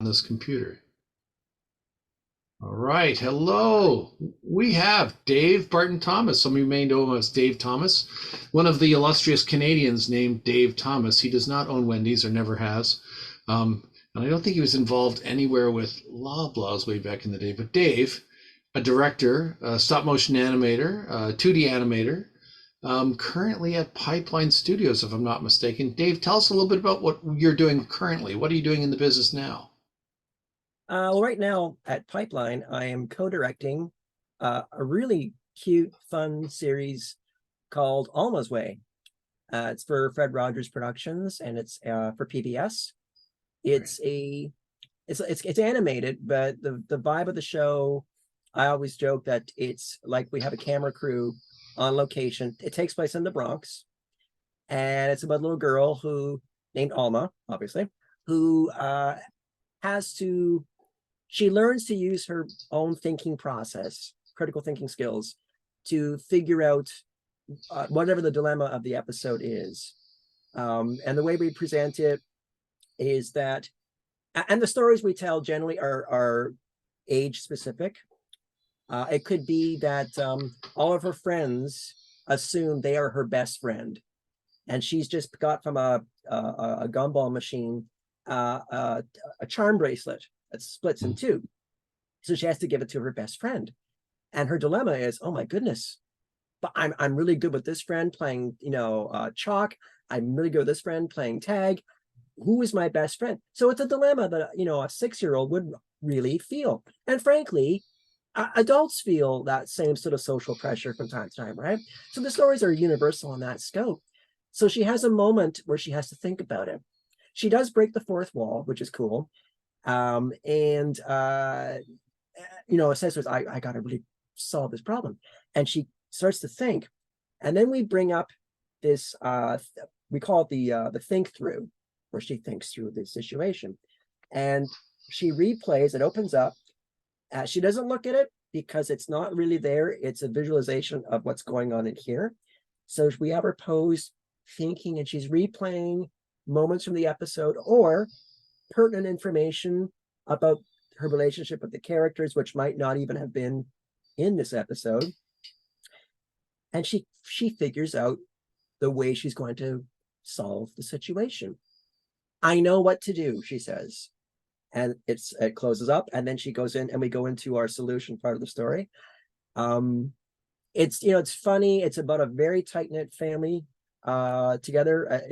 this computer. All right, hello. We have Dave Barton Thomas. Some of you may know him as Dave Thomas, one of the illustrious Canadians named Dave Thomas. He does not own Wendy's or never has. And I don't think he was involved anywhere with Loblaws way back in the day. But Dave, a director, a stop motion animator, a 2D animator, currently at Pipeline Studios, if I'm not mistaken. Dave, tell us a little bit about what you're doing currently. What are you doing in the business now? Well, right now at Pipeline, I am co-directing a really cute, fun series called Alma's Way. It's for Fred Rogers Productions, and it's for PBS. It's it's animated, but the vibe of the show, I always joke that it's like we have a camera crew on location. It takes place in the Bronx, and it's about a little girl who named Alma, obviously, who she learns to use her own thinking process, critical thinking skills, to figure out whatever the dilemma of the episode is. And the way we present it is that, and the stories we tell generally are age specific. It could be that all of her friends assume they are her best friend, and she's just got from a gumball machine a charm bracelet that splits in two. So she has to give it to her best friend. And her dilemma is, oh my goodness, but I'm really good with this friend playing, chalk. I'm really good with this friend playing tag. Who is my best friend? So it's a dilemma that, a 6-year-old would really feel. And frankly, adults feel that same sort of social pressure from time to time, right? So the stories are universal in that scope. So she has a moment where she has to think about it. She does break the fourth wall, which is cool. It says, I got to really solve this problem. And she starts to think. And then we bring up this, we call it the think through, where she thinks through the situation. And she replays, it opens up. She doesn't look at it because it's not really there. It's a visualization of what's going on in here. So we have her pose thinking, and she's replaying moments from the episode or pertinent information about her relationship with the characters, which might not even have been in this episode. And she figures out the way she's going to solve the situation. I know what to do, she says. And it closes up, and then she goes in, and we go into our solution part of the story. It's funny. It's about a very tight-knit family together.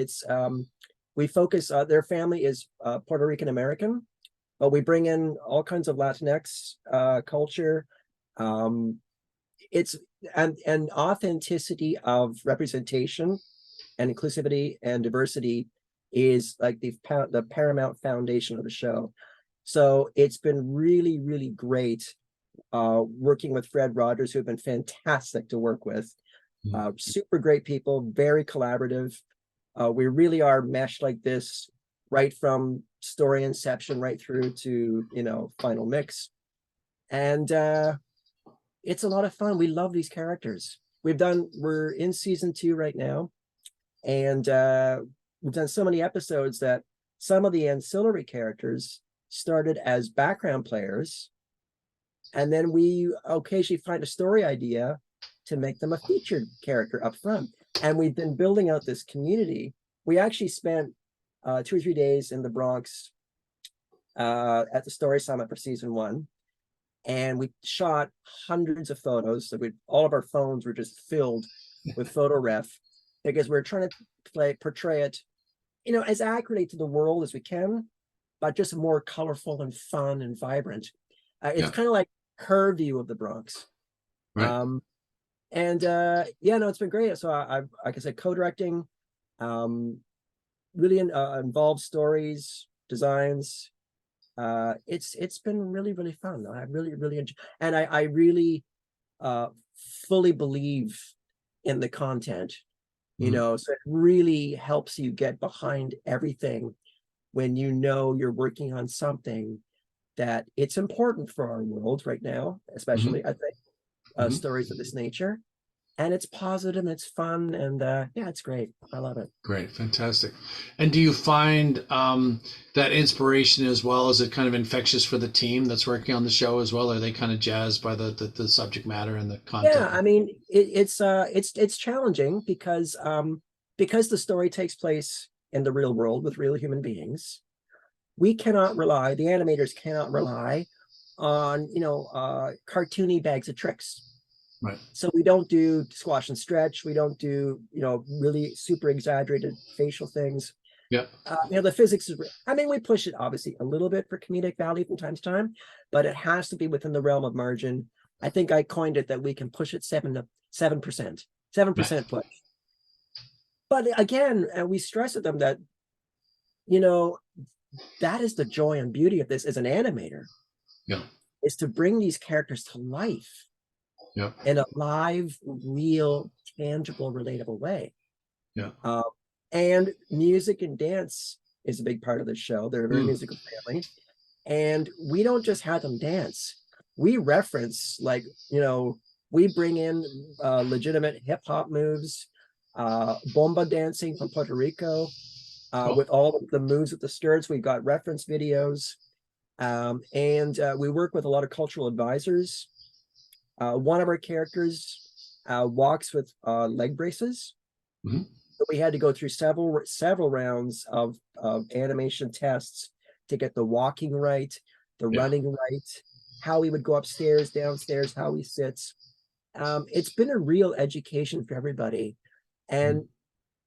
We focus, their family is Puerto Rican American, but we bring in all kinds of Latinx culture. It's an authenticity of representation and inclusivity and diversity is like the paramount foundation of the show. So it's been really, really great working with Fred Rogers, who have been fantastic to work with. Super great people, very collaborative. We really are meshed like this right from story inception right through to final mix. And it's a lot of fun. We love these characters. We're in season 2 right now, and we've done so many episodes that some of the ancillary characters started as background players, and then we occasionally find a story idea to make them a featured character up front. And we've been building out this community. We actually spent 2 or 3 days in the Bronx at the Story Summit for season 1. And we shot hundreds of photos. So all of our phones were just filled with photo ref, because we're trying to portray it, as accurately to the world as we can, but just more colorful and fun and vibrant. It's kind of like her view of the Bronx. Right. It's been great. So I've, like I said, co-directing, really involved stories, designs. It's been really, really fun. I really, really enjoy, and I really fully believe in the content, so it really helps you get behind everything when you're working on something that it's important for our world right now, especially I think stories of this nature. and it's positive and it's fun, and yeah, it's great. I love it. Great, fantastic. And do you find that inspiration as well? Is it kind of infectious for the team that's working on the show as well? Are they kind of jazzed by the subject matter and the Yeah, content? I mean, it's challenging because the story takes place in the real world with real human beings. We cannot rely, the animators cannot rely on, cartoony bags of tricks. Right. So we don't do squash and stretch. We don't do, really super exaggerated facial things. Yeah. The physics is, I mean, we push it obviously a little bit for comedic value from time to time, but it has to be within the realm of margin. I think I coined it that we can push it 7%, 7% push. But again, we stress at them that, you know, that is the joy and beauty of this as an animator, Yeah. is to bring these characters to life Yeah. in a live, real, tangible, relatable way. Yeah. And music and dance is a big part of the show. They're a very musical family. And we don't just have them dance. We reference, like, we bring in legitimate hip hop moves, bomba dancing from Puerto Rico, with all of the moves with the skirts. We've got reference videos. And we work with a lot of cultural advisors. One of our characters walks with leg braces. Mm-hmm. So we had to go through several rounds of animation tests to get the walking right, the running right, how he would go upstairs, downstairs, how he sits. It's been a real education for everybody. And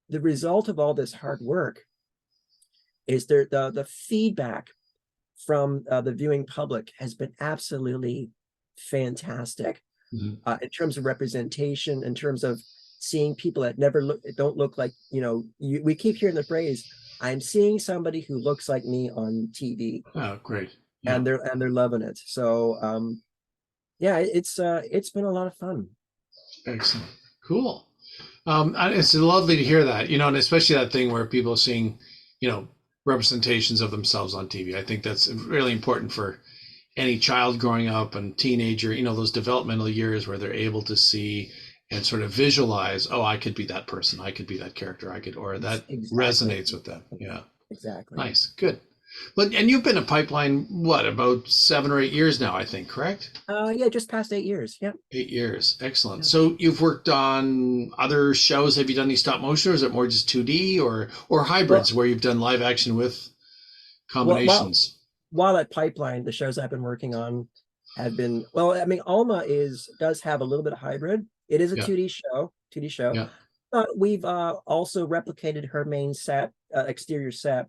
the result of all this hard work is the feedback from the viewing public has been absolutely fantastic. In terms of representation, in terms of seeing people that don't look like, we keep hearing the phrase, I'm seeing somebody who looks like me on TV. Oh, great. Yeah. And they're loving it. So yeah, it's been a lot of fun. Excellent. Cool. It's lovely to hear that, and especially that thing where people are seeing, representations of themselves on TV. I think that's really important for any child growing up and teenager, those developmental years where they're able to see and sort of visualize, oh, I could be that person, I could be that character, or that resonates with them. Yeah. Exactly. Nice. Good. But, and you've been a Pipeline, what, about 7 or 8 years now, I think, correct? Yeah, just past 8 years. Yeah. 8 years. Excellent. Yeah. So you've worked on other shows. Have you done any stop motion, or is it more just 2D or hybrids where you've done live action with combinations? While at Pipeline, the shows I've been working on have been, I mean, Alma does have a little bit of hybrid. It is a 2D show. Yeah. But we've also replicated her main set, exterior set,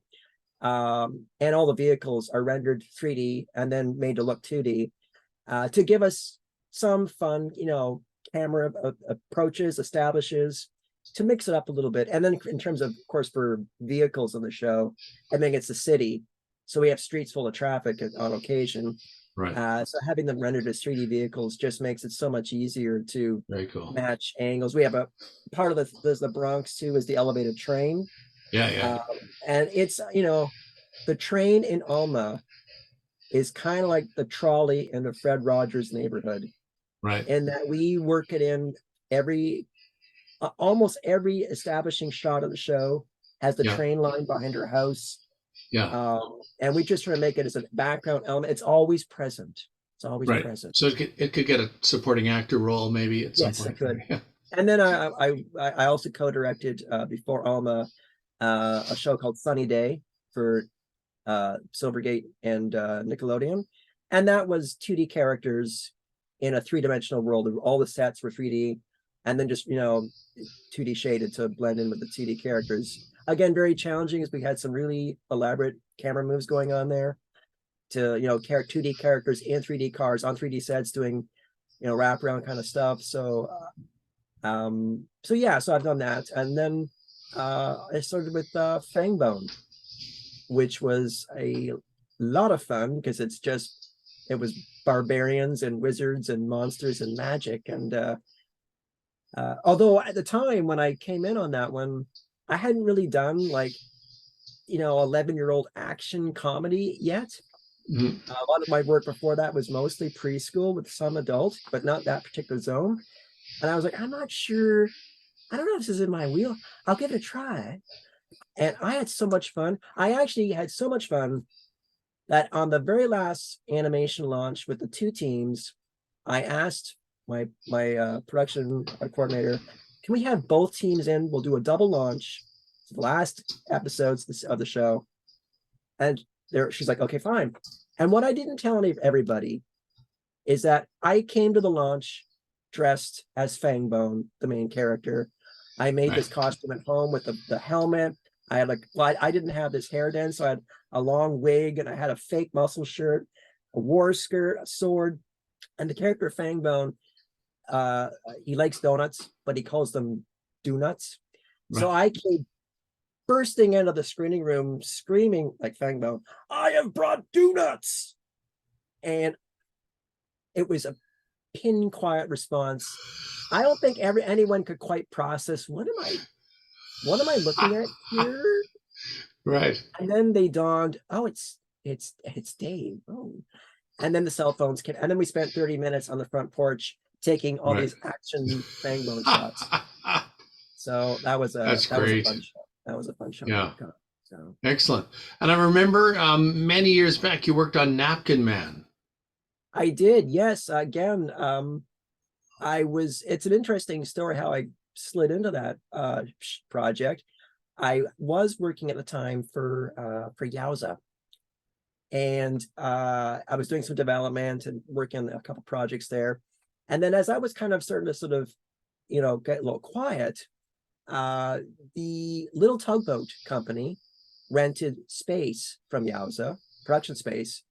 and all the vehicles are rendered 3D and then made to look 2D, to give us some fun, camera approaches, establishes, to mix it up a little bit. And then in terms of course, for vehicles on the show, I mean, it's the city. So we have streets full of traffic on occasion. Right. So having them rendered as 3D vehicles just makes it so much easier to Very cool. match angles. We have a part of the Bronx too is the elevated train. Yeah. And it's, the train in Alma is kind of like the trolley in the Fred Rogers neighborhood. Right. And that we work it in almost every establishing shot of the show has the train line behind her house. Yeah. And we just try to make it as a background element. It's always present. It's always present. So it could get a supporting actor role maybe at some point. It could. Yeah. And then I also co-directed before Alma a show called Sunny Day for Silvergate and Nickelodeon, and that was 2D characters in a 3-dimensional world. All the sets were 3D, and then just 2D shaded to blend in with the 2D characters. Again, very challenging, as we had some really elaborate camera moves going on there to 2D characters in 3D cars on 3D sets doing wraparound kind of stuff. So so I've done that, and then I started with Fangbone, which was a lot of fun because it was barbarians and wizards and monsters and magic. And although at the time when I came in on that one, I hadn't really done 11-year-old action comedy yet. A lot of my work before that was mostly preschool with some adult, but not that particular zone. And I was like, I'm not sure. I don't know if this is in my wheel. I'll give it a try. And I had so much fun. I actually had so much fun that on the very last animation launch with the two teams, I asked my production coordinator, can we have both teams in? We'll do a double launch for the last episodes of the show. And she's like, okay, fine. And what I didn't tell everybody is that I came to the launch dressed as Fangbone, the main character. I made this costume at home with the helmet. I had I didn't have this hair then, so I had a long wig and I had a fake muscle shirt, a war skirt, a sword, and the character Fangbone, he likes donuts, but he calls them do-nuts. So I came bursting into the screening room, screaming like Fangbone, I have brought do-nuts. And it was a pin quiet response. I don't think anyone could quite process what am I looking at here? Right. And then they dawned, oh, it's Dave. Oh. And then the cell phones came, and then we spent 30 minutes on the front porch taking all these action Fangbone shots. So that was a fun show. That was a fun show. Yeah. So Excellent. And I remember many years back you worked on Napkin Man. I did, yes. Again, it's an interesting story how I slid into that project. I was working at the time for Yowza, and I was doing some development and working on a couple projects there. And then as I was kind of starting to sort of, get a little quiet, the Little Tugboat Company rented space from Yowza, production space,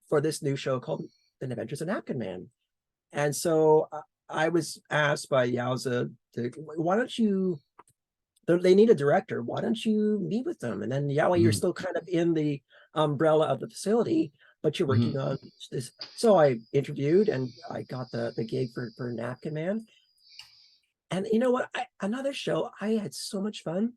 for this new show called The Adventures of Napkin Man. And so I was asked by Yowza why don't you, they need a director, why don't you meet with them? And then, you're still kind of in the umbrella of the facility, but you're working on this. So I interviewed and I got the gig for Napkin Man. And you know what? Another show, I had so much fun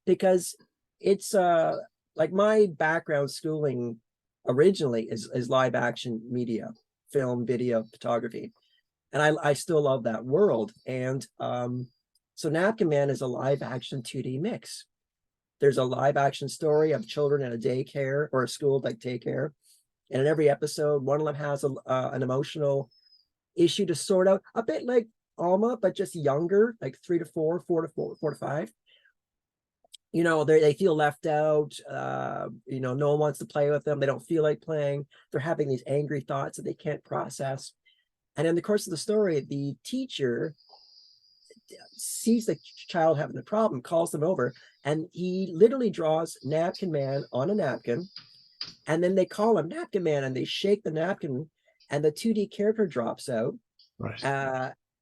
because it's like my background schooling originally is live action media, film, video, photography. And I still love that world. And so Napkin Man is a live action 2D mix. There's a live action story of children in a daycare or a school like daycare. And in every episode, one of them has an emotional issue to sort out, a bit like Alma, but just younger, like 3 to 4, 4 to 5. They feel left out. No one wants to play with them. They don't feel like playing. They're having these angry thoughts that they can't process. And in the course of the story, the teacher sees the child having a problem, calls them over, and he literally draws Napkin Man on a napkin. And then they call him Napkin Man and they shake the napkin and the 2D character drops out. Right.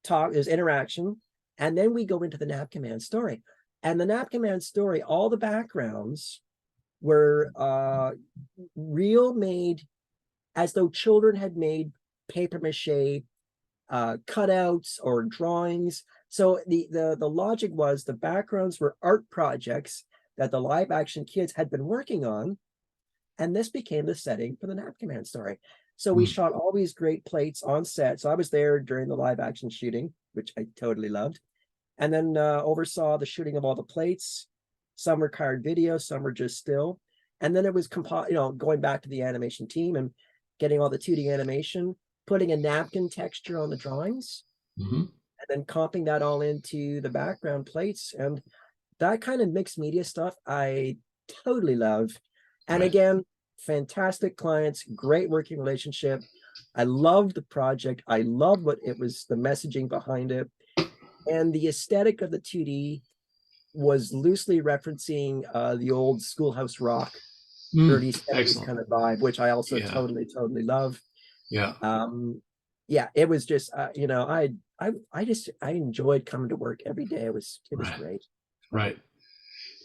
There's interaction. And then we go into the Napkin Man story. And the Napkin Man story, all the backgrounds were real, made as though children had made paper mache cutouts or drawings. So the logic was the backgrounds were art projects that the live action kids had been working on. And this became the setting for the Napkin Man story. So we shot all these great plates on set. So I was there during the live action shooting, which I totally loved. And then oversaw the shooting of all the plates. Some were card video, some were just still. And then it was going back to the animation team and getting all the 2D animation, putting a napkin texture on the drawings, and then comping that all into the background plates. And that kind of mixed media stuff I totally love. And again, fantastic clients, great working relationship. I loved the project. I loved what it was, the messaging behind it. And the aesthetic of the 2D was loosely referencing the old Schoolhouse Rock, 30s, 70s kind of vibe, which I also totally love. Yeah. It was just, I enjoyed coming to work every day. It was great. Right.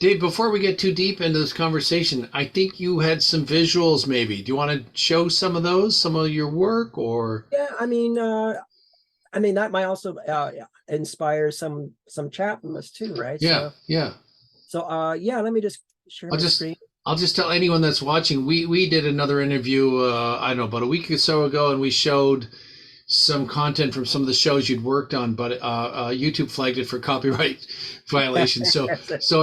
Dave, before we get too deep into this conversation, I think you had some visuals maybe. Do you want to show some of those, some of your work, or? Yeah, I mean, that might also inspire some chat from us too, right? Yeah, yeah. So let me just share my screen. I'll just tell anyone that's watching, we did another interview, I don't know, about a week or so ago, and we showed some content from some of the shows you'd worked on, but YouTube flagged it for copyright violation. So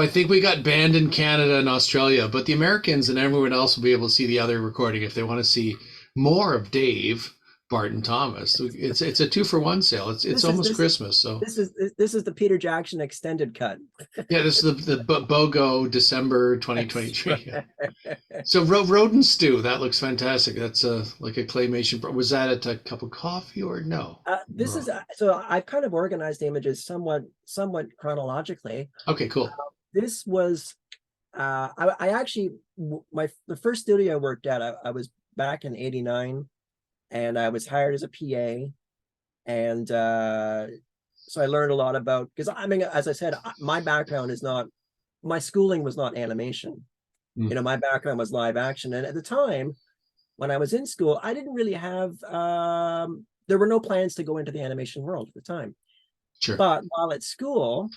I think we got banned in Canada and Australia, but the Americans and everyone else will be able to see the other recording if they want to see more of Dave Barton Thomas. It's a 2-for-1 sale. It's This is almost this Christmas, so this is the Peter Jackson extended cut. yeah, this is the BOGO December 2023. Right. So rodent stew, that looks fantastic. That's like a claymation. Was that at a cup of coffee or no? This is so I've kind of organized the images somewhat chronologically. Okay, cool. This was I actually the first studio I worked at, I was back in '89, and I was hired as a PA, and so I learned a lot about, because I mean, as I said, my background is not, my schooling was not animation. Mm. You know, my background was live action, and at the time when I was in school, I didn't really have there were no plans to go into the animation world at the time. Sure. But while at school,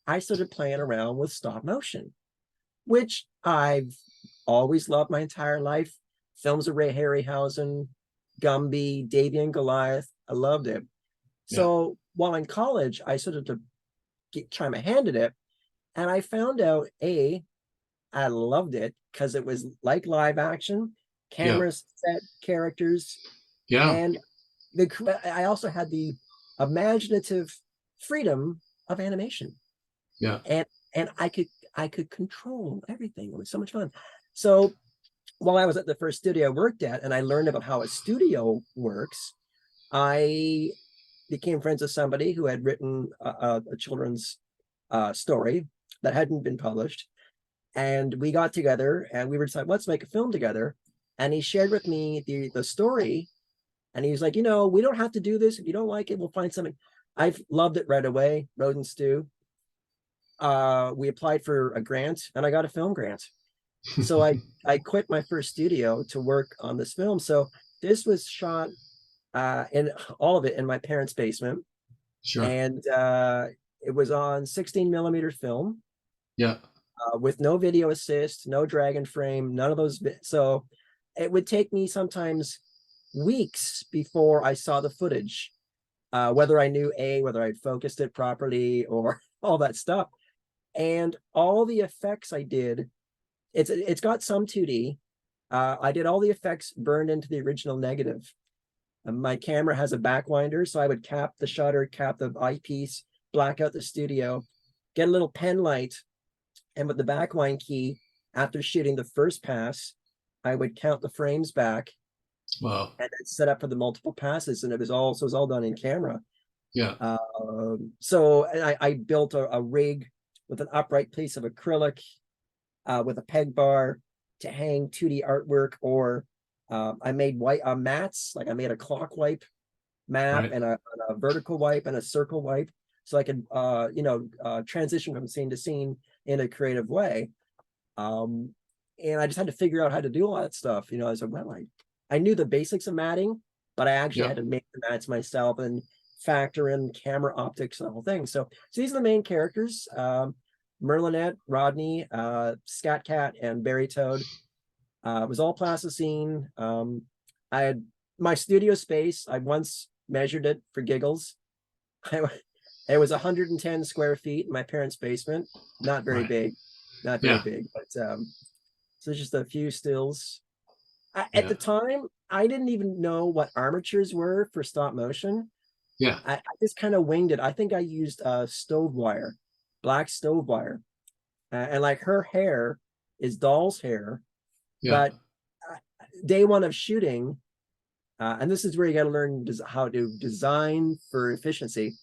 I started playing around with stop motion, which I've always loved my entire life. Films of Ray Harryhausen, Gumby, Davy and Goliath. I loved it. So while in college, I started to try my hand at it, and I found out, I loved it because it was like live action, cameras, set, characters, and I also had the imaginative freedom of animation. And I could control everything. It was so much fun. So while I was at the first studio I worked at, and I learned about how a studio works, I became friends with somebody who had written a children's story that hadn't been published. And we got together and we were deciding, let's make a film together. And he shared with me the story. And he was like, you know, we don't have to do this. If you don't like it, we'll find something. I've loved it right away. Rodent Stew. We applied for a grant, and I got a film grant. So I quit my first studio to work on this film. So this was shot in all of it in my parents' basement. Sure. And it was on 16mm film. Yeah. With no video assist, no drag and frame, none of those. So it would take me sometimes weeks before I saw the footage, whether I knew whether I'd focused it properly or all that stuff. And all the effects I did, it's got some 2D. I did all the effects burned into the original negative. My camera has a backwinder, so I would cap the shutter, cap the eyepiece, black out the studio, get a little pen light, and with the backwind key, after shooting the first pass, I would count the frames back. Wow. And then set up for the multiple passes, and it was all done in camera. Yeah. So I built a rig with an upright piece of acrylic, with a peg bar to hang 2D artwork, or I made white mats, like I made a clock wipe map, and a vertical wipe and a circle wipe, so I could transition from scene to scene in a creative way. And I just had to figure out how to do all that stuff. You know, I was like, well, I knew the basics of matting, but I actually had to make the mats myself and factor in camera optics and the whole thing. So these are the main characters: Merlinette, Rodney, Scat Cat, and Berry Toad. It was all plasticine. I had my studio space. I once measured it for giggles. It was 110 square feet in my parents' basement. Not very big, not very big, but so just a few stills. At the time, I didn't even know what armatures were for stop motion. I just kind of winged it. I think I used stove wire, black stove wire, and like her hair is doll's hair. But day one of shooting, and this is where you got to learn how to design for efficiency.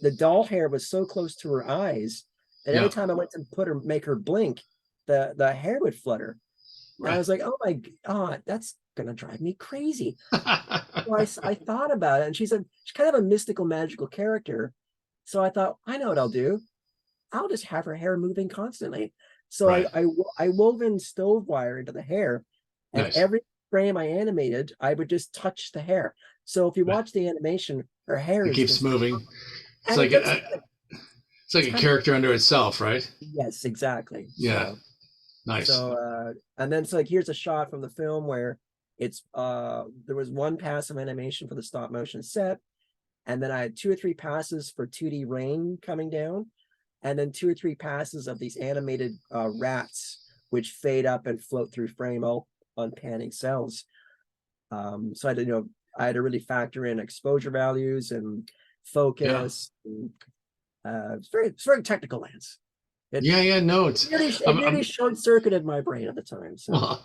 The doll hair was so close to her eyes that every time I went to make her blink, the hair would flutter. And I was like, oh my God, that's gonna drive me crazy. So I thought about it, and she's kind of a mystical, magical character. So I thought, I know what I'll do. I'll just have her hair moving constantly. So I wove in stove wire into the hair, and every frame I animated, I would just touch the hair. So if you watch the animation, her hair keeps moving. It's like it's like a character unto itself, right? Yes, exactly. Yeah. So, nice. So and then like here's a shot from the film where It's there was one pass of animation for the stop motion set, and then I had 2 or 3 passes for 2D rain coming down, and then 2 or 3 passes of these animated rats which fade up and float through frame all on panning cells. So I had to, I had to really factor in exposure values and focus. And, it's very technical, Lance. Yeah. No, it's. It I'm, nearly I'm short-circuited my brain at the time. So well,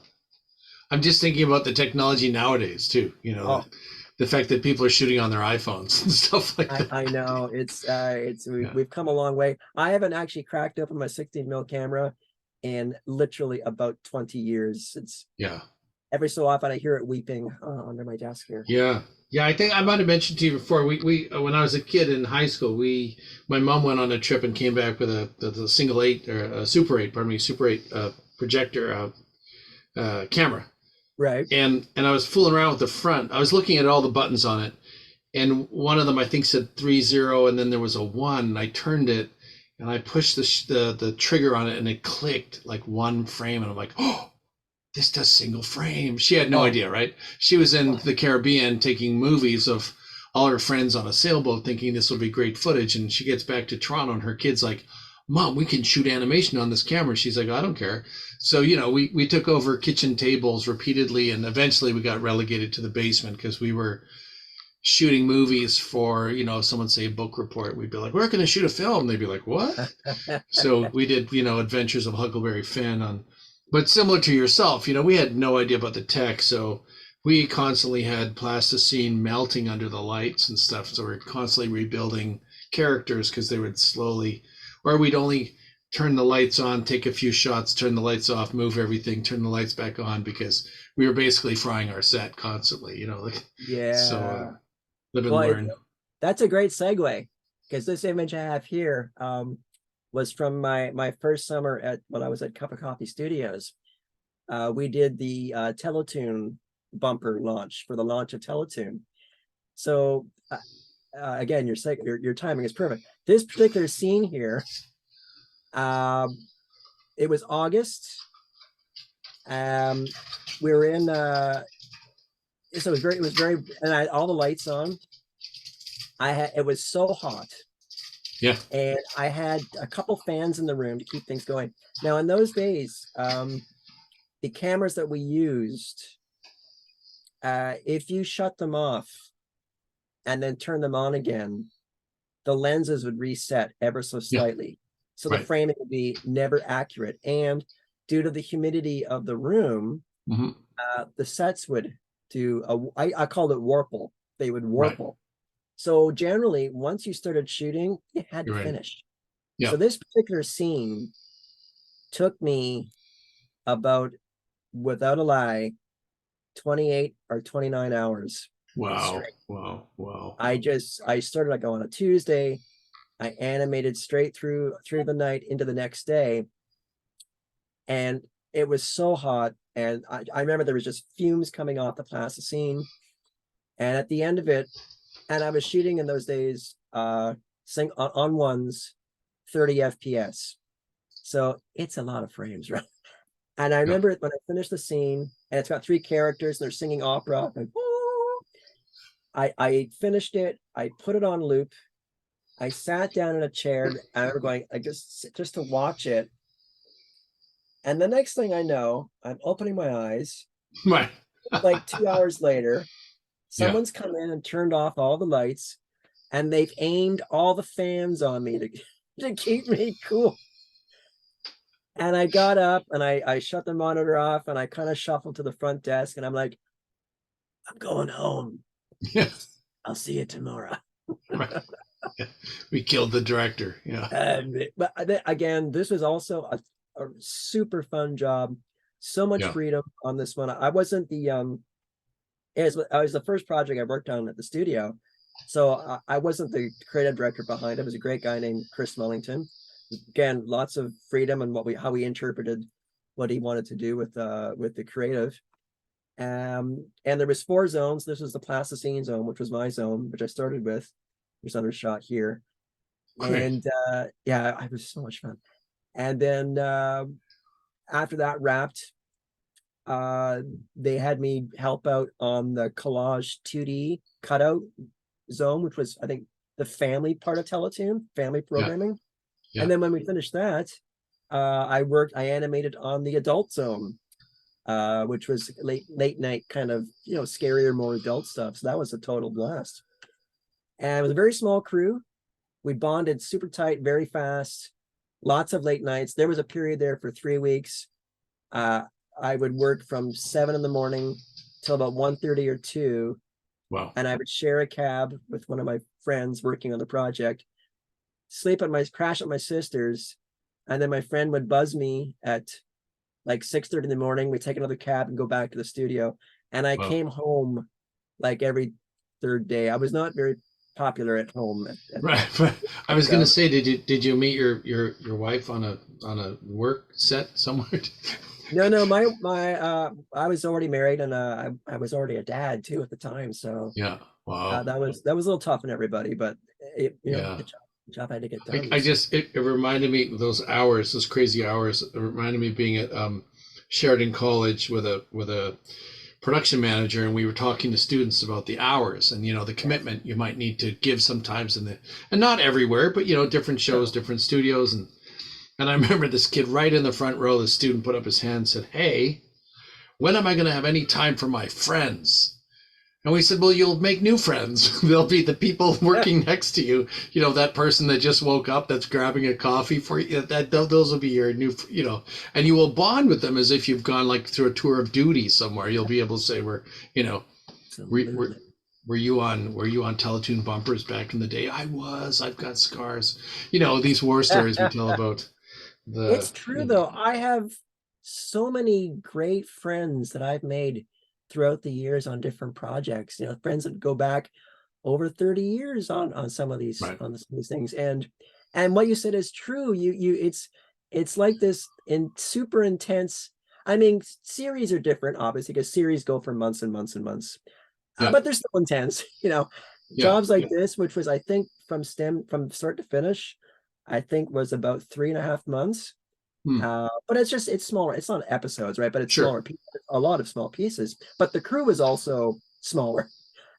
I'm just thinking about the technology nowadays too. oh, The fact that people are shooting on their iPhones and stuff like that. I know we've come a long way. I haven't actually cracked open my 16 mil camera in literally about 20 years. It's Yeah. every so often I hear it weeping under my desk here. Yeah. I think I might have mentioned to you before. We when I was a kid in high school, my mom went on a trip and came back with the single 8 or a Super 8, pardon me, Super 8 projector camera. Right. And I was fooling around with the front. I was looking at all the buttons on it, and one of them I think said 30, and then there was a 1. And I turned it, and I pushed the trigger on it, and it clicked like one frame, and I'm like, oh, this does single frame. She had no idea, right? She was in the Caribbean taking movies of all her friends on a sailboat, thinking this will be great footage, and she gets back to Toronto, and her kid's like, Mom, we can shoot animation on this camera. She's like, I don't care. So, we took over kitchen tables repeatedly, and eventually we got relegated to the basement because we were shooting movies for, someone say a book report. We'd be like, we're going to shoot a film. They'd be like, what? So we did, Adventures of Huckleberry Finn but similar to yourself, we had no idea about the tech. So we constantly had plasticine melting under the lights and stuff. So we're constantly rebuilding characters because they would slowly, or we'd only turn the lights on, take a few shots, turn the lights off, move everything, turn the lights back on, because we were basically frying our set constantly, Yeah. So live and Well, learn. That's a great segue, because this image I have here was from my first summer when I was at Cup of Coffee Studios. We did the Teletoon bumper launch for the launch of Teletoon. So again, your timing is perfect. This particular scene here, it was August. We were in so it was very, and I had all the lights on. It was so hot. Yeah. And I had a couple fans in the room to keep things going. Now, in those days, the cameras that we used, if you shut them off and then turn them on again, the lenses would reset ever so slightly. So the framing would be never accurate. And due to the humidity of the room, the sets would do I called it warple. They would warple. So generally, once you started shooting, you had to finish. So this particular scene took me about, without a lie, 28 or 29 hours. Wow. Straight. Wow. I started like on a Tuesday. I animated straight through the night into the next day. And it was so hot. And I remember there was just fumes coming off the plasticine. And at the end of it, and I was shooting in those days on ones, 30 FPS. So it's a lot of frames, right? And I remember when I finished the scene, and it's got 3 characters, and they're singing opera. And, I finished it. I put it on loop. I sat down in a chair, and I remember going, just to watch it. And the next thing I know, I'm opening my eyes. Right. Like 2 hours later, someone's come in and turned off all the lights, and they've aimed all the fans on me to keep me cool. And I got up and I shut the monitor off, and I kind of shuffled to the front desk, and I'm like, I'm going home. Yeah. I'll see you tomorrow. We killed the director. Yeah. But again, this was also a super fun job. So much freedom on this one. I wasn't the I was the first project I worked on at the studio, so I wasn't the creative director behind it. It was a great guy named Chris Wellington. Again, lots of freedom and how we interpreted what he wanted to do with the creative. And there was 4 zones. This was the plasticine zone, which was my zone, which I started with. There's another shot here. Great. And it was so much fun. And then after that wrapped, they had me help out on the collage 2D cutout zone, which was, I think, the family part of Teletoon, family Yeah. programming. Yeah. And then when we finished that, I animated on the adult zone, which was late night kind of, scarier, more adult stuff. So that was a total blast. And it was a very small crew. We bonded super tight, very fast, lots of late nights. There was a period there for 3 weeks. I would work from 7 in the morning till about 1:30 or 2, Wow. and I would share a cab with one of my friends working on the project, crash at my sister's, and then my friend would buzz me at like 6:30 in the morning. We'd take another cab and go back to the studio. And I Wow. came home like every third day. I was not very popular at home Right. I was gonna say, did you meet your wife on a work set somewhere? No, I was already married, and I was already a dad too at the time. So Yeah. Wow. that was a little tough on everybody, but Yeah. the job had to get I, done. I So. just it reminded me of those hours, those crazy hours. It reminded me of being at Sheridan College with a production manager, and we were talking to students about the hours and the commitment you might need to give sometimes and not everywhere, but different shows, different studios, and I remember this kid right in the front row. The student put up his hand and said, "Hey, when am I going to have any time for my friends?" And we said, "Well, you'll make new friends. They'll be the people working next to you. That person that just woke up that's grabbing a coffee for you. Those will be your new, and you will bond with them as if you've gone like through a tour of duty somewhere. You'll be able to say, were, Absolutely. were you on Teletoon bumpers back in the day? I was. I've got scars. These war stories we tell about the. It's true though. I have so many great friends that I've made throughout the years on different projects. Friends that go back over 30 years on some of these Right. Things. And what you said is true. It's like this in super intense. I mean, series are different, obviously, because series go for months and months and months. Yeah. But they're still intense. Yeah. Jobs like this, which was, I think, from start to finish, I think was about 3.5 months. Hmm. But it's smaller. It's not episodes, right? But it's Sure. smaller, a lot of small pieces. But the crew was also smaller.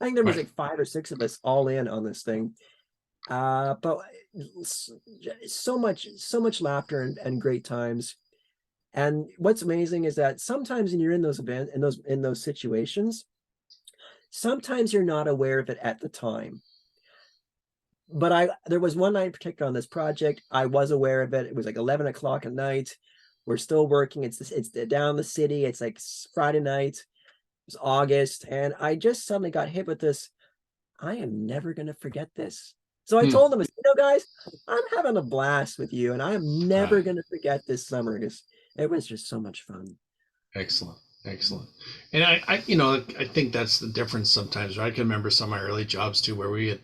I think there was Right. like 5 or 6 of us all in on this thing. But so much laughter and great times. And what's amazing is that sometimes when you're in those events, in those situations, sometimes you're not aware of it at the time. But there was one night in particular on this project, I was aware of it. It was like 11 o'clock at night. We're still working. It's down the city. It's like Friday night. It was August, and I just suddenly got hit with this. I am never going to forget this. So I Hmm. told them, guys, I'm having a blast with you, and I am never going to forget this summer because it was just so much fun. Excellent. Excellent. And I think that's the difference sometimes, right? I can remember some of my early jobs too, where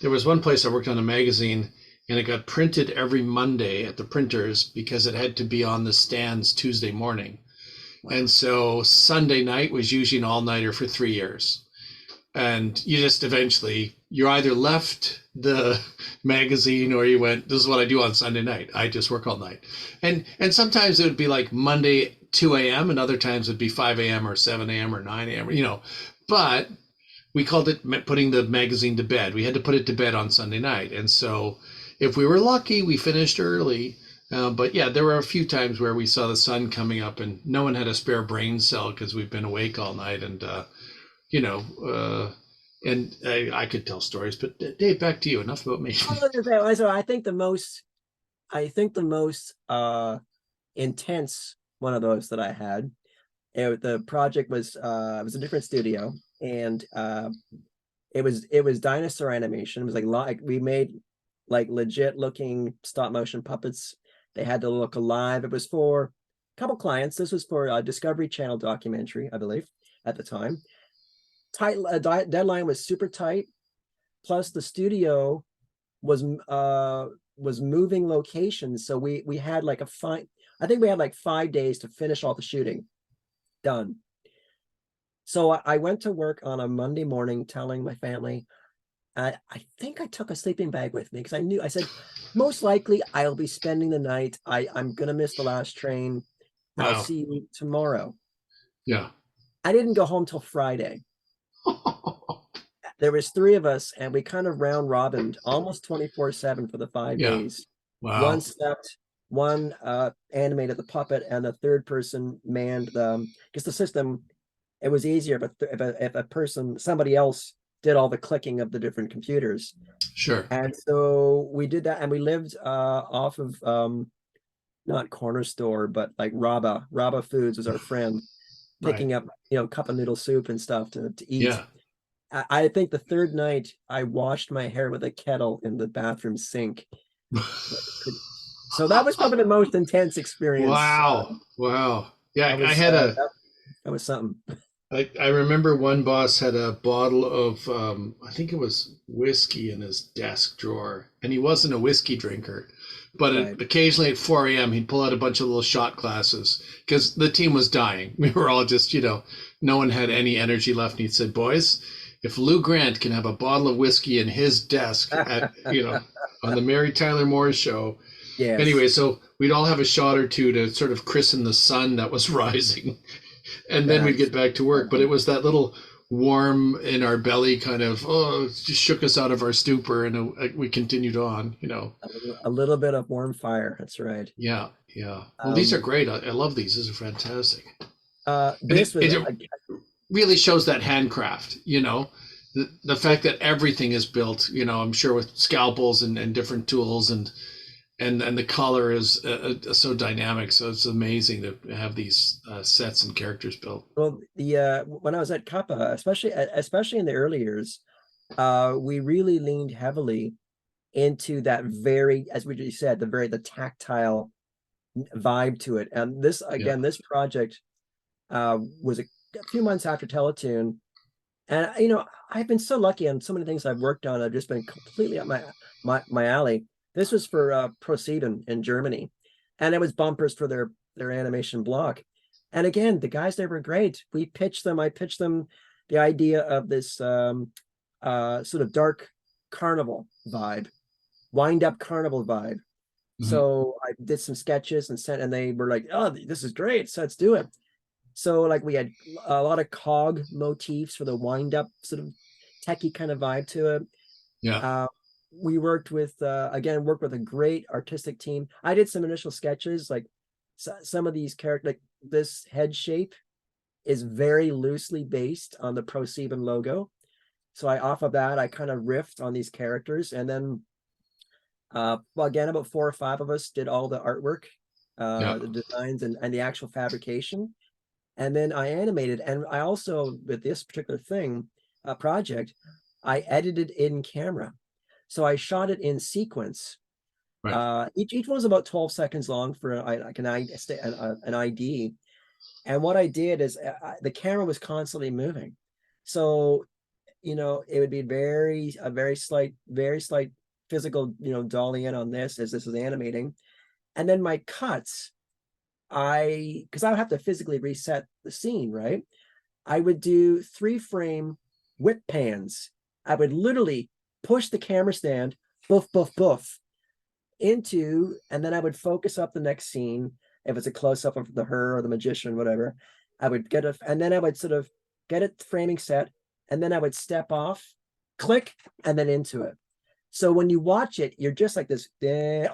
there was one place I worked on a magazine and it got printed every Monday at the printers because it had to be on the stands Tuesday morning. Wow. And so Sunday night was usually an all-nighter for 3 years. And you just eventually, you either left the magazine or you went, this is what I do on Sunday night. I just work all night. And sometimes it would be like Monday 2 a.m. and other times it'd be 5 a.m. or 7 a.m. or 9 a.m. But we called it putting the magazine to bed. We had to put it to bed on Sunday night. And so if we were lucky, we finished early. But yeah, there were a few times where we saw the sun coming up and no one had a spare brain cell because we've been awake all night. And, and I could tell stories, but Dave, back to you. Enough about me. So I think the most intense one of those that I had. The project was it was a different studio, and it was dinosaur animation. It was like we made like legit looking stop motion puppets. They had to look alive. It was for a couple clients. This was for a Discovery Channel documentary, I believe, at the time. Deadline was super tight. Plus, the studio was moving locations, so we had like I think we had like 5 days to finish all the shooting. Done. So I went to work on a Monday morning telling my family, I think I took a sleeping bag with me because I said, most likely I'll be spending the night. I'm going to miss the last train. I'll Wow. see you tomorrow. Yeah. I didn't go home till Friday. There was three of us, and we kind of round robined almost 24/7 for the 5 Yeah. days. One Wow. slept, one animated the puppet, and the third person manned the, because the system, it was easier if a person, somebody else did all the clicking of the different computers. Sure. And so we did that, and we lived off of not corner store, but like Raba Foods was our friend, Right. picking up, cup of noodle soup and stuff to eat. Yeah. I think the third night I washed my hair with a kettle in the bathroom sink. So that was probably the most intense experience. Wow. Wow. Yeah, That I was had a that was something. I remember one boss had a bottle of I think it was whiskey in his desk drawer, and he wasn't a whiskey drinker, but Right. occasionally at 4 a.m. he'd pull out a bunch of little shot glasses because the team was dying. We were all just, no one had any energy left. And he'd said, "Boys, if Lou Grant can have a bottle of whiskey in his desk at on the Mary Tyler Moore show." Yes. Anyway, so we'd all have a shot or two to sort of christen the sun that was rising, and then we'd That's get back to work. But it funny. was that little warm in our belly kind of, it just shook us out of our stupor, and we continued on. A little bit of warm fire. That's right. Yeah, yeah. Well, these are Um, great. I love these. These are fantastic, and this it, was it really shows that handcraft. The fact that everything is built. I'm sure with scalpels and different tools and the color is so dynamic. So it's amazing to have these sets and characters built. well, the when I was at Kappa, especially in the early years, we really leaned heavily into that very, as we just said, the tactile vibe to it. And this, Yeah, again, this project was a few months after Teletoon. And I've been so lucky on so many things I've worked on. I've just been completely up my alley. This was for ProSieben in Germany, and it was bumpers for their animation block. And again, the guys there were great. I pitched them the idea of this sort of dark carnival vibe, wind up carnival vibe. hmm, So I did some sketches and sent, and they were like, "Oh, this is great. So let's do it." So like we had a lot of cog motifs for the wind up sort of techie kind of vibe to it. yeah, Uh, we worked with worked with a great artistic team. I did some initial sketches, like some of these characters, like this head shape is very loosely based on the ProSieben logo. So off of that, I kind of riffed on these characters, and then well, again, about 4 or 5 of us did all the artwork, yeah. the designs and the actual fabrication. And then I animated, and I also, with this particular project, I edited in camera. So I shot it in sequence. Right. Each one was about 12 seconds long for like an ID. And what I did is the camera was constantly moving. So, it would be a very slight physical, dolly in on this as this is animating. And then my cuts, because I would have to physically reset the scene, right? I would do 3-frame whip pans. I would literally push the camera stand, boof, boof, boof, and then I would focus up the next scene. If it's a close up of her or the magician, whatever, I would and then I would sort of get it framing set, and then I would step off, click, and then into it. So when you watch it, you're just like this. It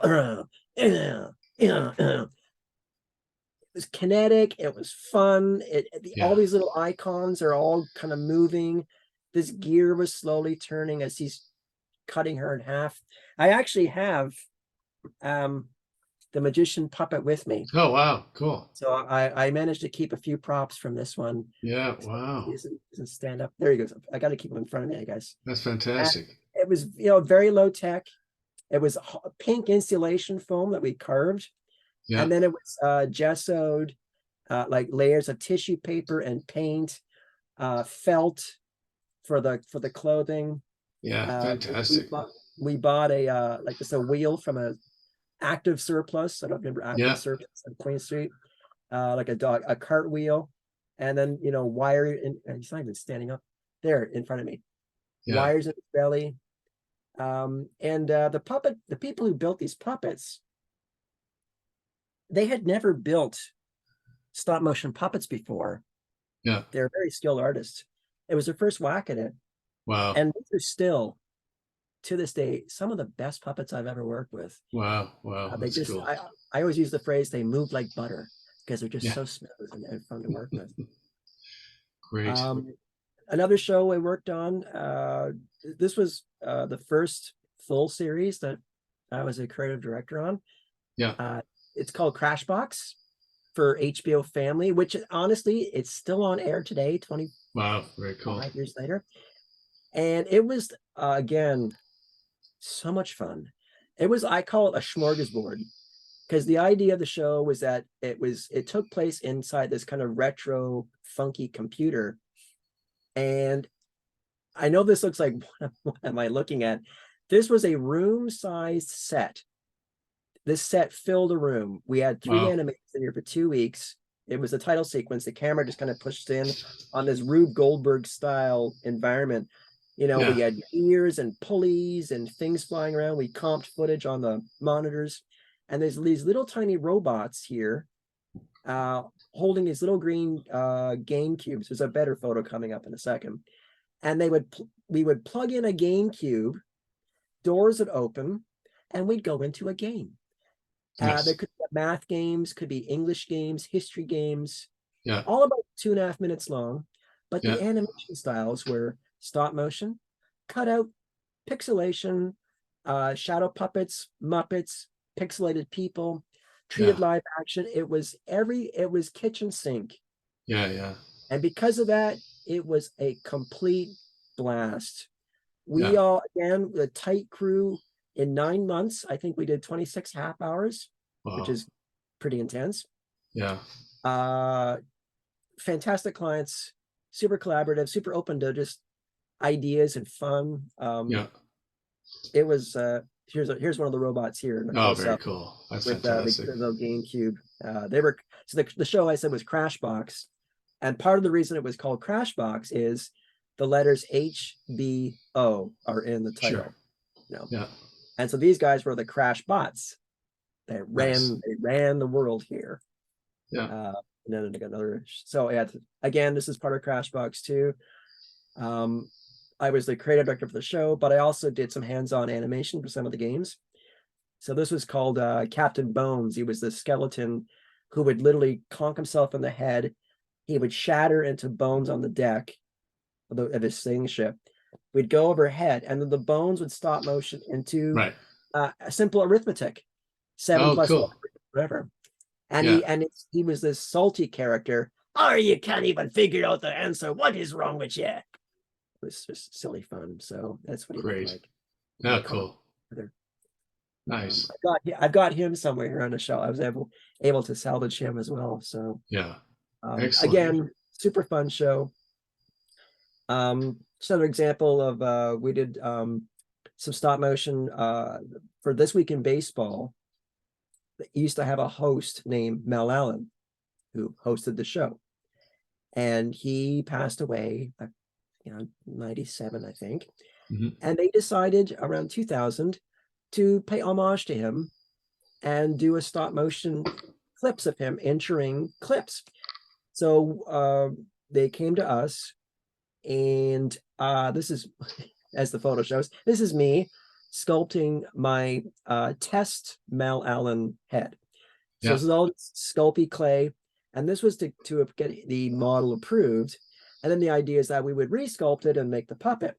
was kinetic. It was fun. All Yeah. these little icons are all kind of moving. This gear was slowly turning as he's cutting her in half. I actually have the magician puppet with me, Oh, wow. Cool. so I managed to keep a few props from this one. Yeah. So he Wow. doesn't stand up. There he goes. I got to keep him in front of me, I guess. That's And fantastic. it was very low tech. It was pink insulation foam that we carved. Yeah. And then it was gessoed, like layers of tissue paper and paint, felt for the clothing. Yeah. Uh, we Fantastic. bought we bought a wheel from a active surplus. I don't remember active Yeah. surplus on Queen Street, like a cart wheel, and then wire. And he's not even standing up there in front of me. Yeah. Wires in his belly, and the people who built these puppets, they had never built stop motion puppets before. Yeah. They're very skilled artists. It was their first whack at it. Wow. And these are still, to this day, some of the best puppets I've ever worked with. Wow. Wow. They That's just, cool. I always use the phrase, they move like butter because they're just Yeah. so smooth and fun to work with. Great. Another show I worked on, this was the first full series that I was a creative director on. Yeah. It's called Crashbox for HBO Family, which honestly, it's still on air today, 25 Wow. Very cool. years later. And it was, again, so much fun. It was, I call it a smorgasbord, because the idea of the show was that it took place inside this kind of retro, funky computer. And I know this looks like, what am I looking at? This was a room-sized set. This set filled a room. We had 3 Wow. animators in here for 2 weeks. It was a title sequence. The camera just kind of pushed in on this Rube Goldberg style environment. You know, we Yeah. had gears and pulleys and things flying around. We comped footage on the monitors. And there's these little tiny robots here holding these little green game cubes. There's a better photo coming up in a second. And we would plug in a game cube, doors would open, and we'd go into a game. Yes. There could be math games, could be English games, history games, Yeah. all about 2.5 minutes long. But Yeah. the animation styles were stop motion, cutout, pixelation, shadow puppets, Muppets, pixelated people, treated Yeah. live action. It was kitchen sink. Yeah. Yeah. And because of that, it was a complete blast. We Yeah. all, again, the tight crew, in 9 months, I think we did 26 half hours, which Wow. is pretty intense. Yeah. Fantastic clients, super collaborative, super open to just ideas and fun. Yeah. It was, here's one of the robots here. Oh, very cool. That's with fantastic. the GameCube. So the show I said was Crashbox, and part of the reason it was called Crashbox is the letters HBO are in the title. Sure. You know? Yeah. And so these guys were the Crash bots. They Nice. ran the world here. Yeah. And then another. So yeah, again, this is part of Crashbox too. I was the creative director for the show, but I also did some hands-on animation for some of the games. So this was called Captain Bones. He was the skeleton who would literally conk himself in the head. He would shatter into bones on the deck of his sailing ship. We'd go overhead, and then the bones would stop motion into Right. a simple arithmetic, 7 Oh, plus cool. 1, whatever. And Yeah. he was this salty character. Oh, you can't even figure out the answer. What is wrong with you? It was just silly fun. So that's what he Great. looked like. Yeah. Cool. Together. Nice. I've got him somewhere here on the show. I was able to salvage him as well. So Yeah. Excellent. again, super fun show. Just another example of we did some stop motion for This Week in Baseball. They used to have a host named Mel Allen who hosted the show, and he passed away, 97, I think. Mhm. And they decided around 2000 to pay homage to him and do a stop motion clips of him entering clips. So they came to us, and this is, as the photo shows, this is me sculpting my test Mel Allen head. So Yeah. this is all Sculpey clay, and this was to get the model approved. And then the idea is that we would resculpt it and make the puppet.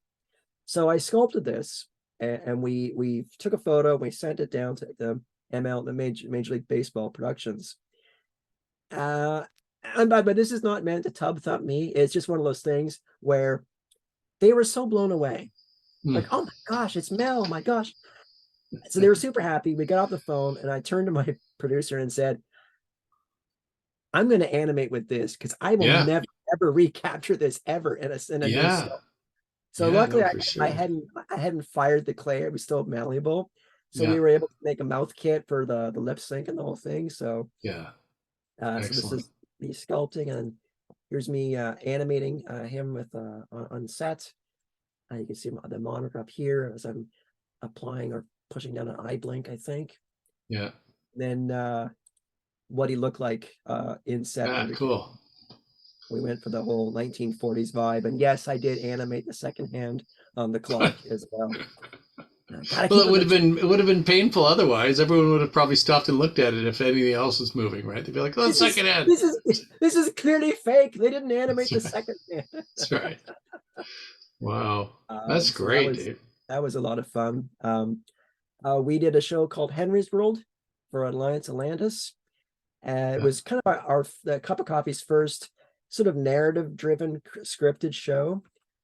So I sculpted this, and we took a photo, we sent it down to the Major League Baseball Productions. And but this is not meant to tub thump me. It's just one of those things where they were so blown away. Like, oh my gosh, it's Mel, my gosh. So they were super happy. We got off the phone, and I turned to my producer and said, I'm going to animate with this because I will never ever recapture this ever in a new sculpt. So luckily, sure. I hadn't fired the clay; it was still malleable. So we Yeah. were able to make a mouth kit for the lip sync and the whole thing. So Yeah. so this is me sculpting, and here's me animating him with on set. You can see the monitor up here as I'm applying or pushing down an eye blink, I think. Yeah. Then what he looked like in set. Cool. We went for the whole 1940s vibe. And yes, I did animate the second hand on the clock as well. Gotta Well, keep it legit. it would have been painful otherwise. Everyone would have probably stopped and looked at it if anything else was moving, right? They'd be like, "Oh, This is second hand." this is this is clearly fake. They didn't animate That's the right. second hand. That's right. Wow, that's So great, Dave. that was a lot of fun. We did a show called Henry's World for Alliance Atlantis. It Yeah, was kind of the Cup of Coffee's first sort of narrative-driven scripted show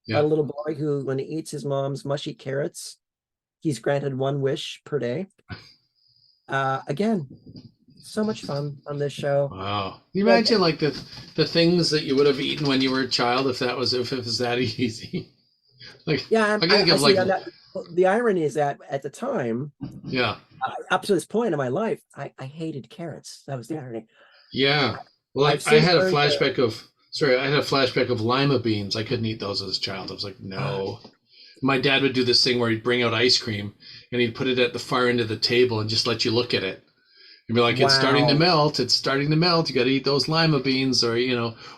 about yeah. a little boy who, when he eats his mom's mushy carrots, he's granted one wish per day. Again, so much fun on this show. Wow. Can you But imagine like the things that you would have eaten when you were a child if it was that easy? Like yeah, I can think I of see like that. The irony is that at the time, yeah. up to this point in my life, I hated carrots. That was the irony. Yeah. Well, I've I since had a learned to. flashback of sorry, I had a flashback of lima beans. I couldn't eat those as a child. I was like, no. My dad would do this thing where he'd bring out ice cream and he'd put it at the far end of the table and just let you look at it. He'd be like, it's starting to Wow. melt. It's starting to melt. You got to eat those lima beans, or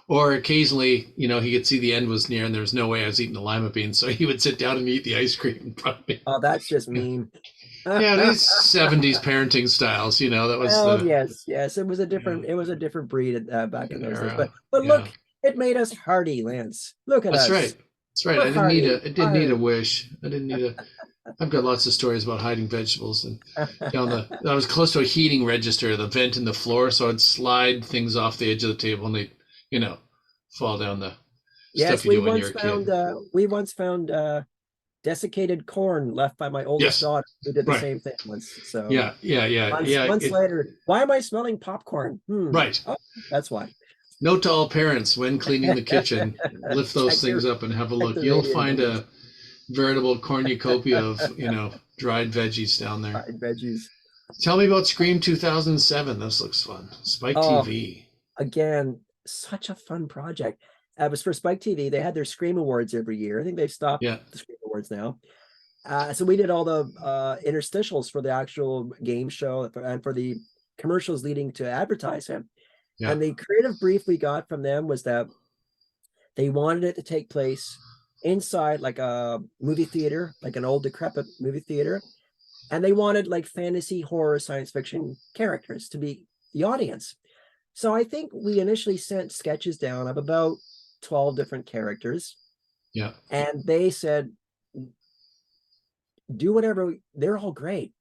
or occasionally, he could see the end was near and there was no way I was eating the lima beans, so he would sit down and eat the ice cream. Probably. Oh, that's just Yeah, mean. yeah. These '70s parenting styles. That was Well, the yes. yeah, It was a different breed back in those days. era. But Yeah. look, it made us hardy, Lance. Look at That's right. us. That's right. We're hardy. I didn't need a wish. I didn't need a. I've got lots of stories about hiding vegetables and I was close to a heating register, the vent in the floor, so I'd slide things off the edge of the table and they, fall down the stuff Yes, you do when you're a kid. we once found desiccated corn left by my oldest Yes. daughter who did the Right. same thing once. So Yeah. months later, why am I smelling popcorn? Right. Oh, that's why. Note to all parents when cleaning the kitchen, lift those things up and have a check look. the You'll radiator. find a veritable cornucopia of, dried veggies down there. Fried veggies. Tell me about Scream 2007. This looks fun. Spike Oh, TV. again, such a fun project. It was for Spike TV. They had their Scream Awards every year. I think they've stopped Yeah. the Scream Awards now. So we did all the interstitials for the actual game show and for the commercials leading to advertising. Yeah. And the creative brief we got from them was that they wanted it to take place inside like a movie theater, like an old decrepit movie theater. And they wanted like fantasy, horror, science fiction characters to be the audience. So I think we initially sent sketches down of about 12 different characters. Yeah. And they said, do whatever. They're all great.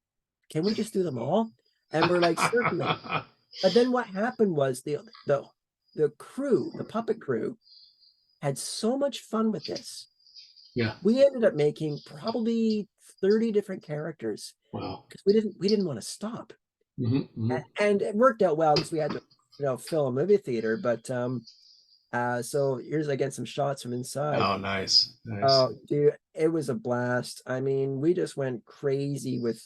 Can we just do them all? And we're like, certainly. But then what happened was the crew, the puppet crew, had so much fun with this. Yeah. We ended up making probably 30 different characters. Wow. Because we didn't want to stop. Mm-hmm. And it worked out well because we had to fill a movie theater. But so here's again some shots from inside. Oh, nice. Oh, dude, it was a blast. I mean, we just went crazy with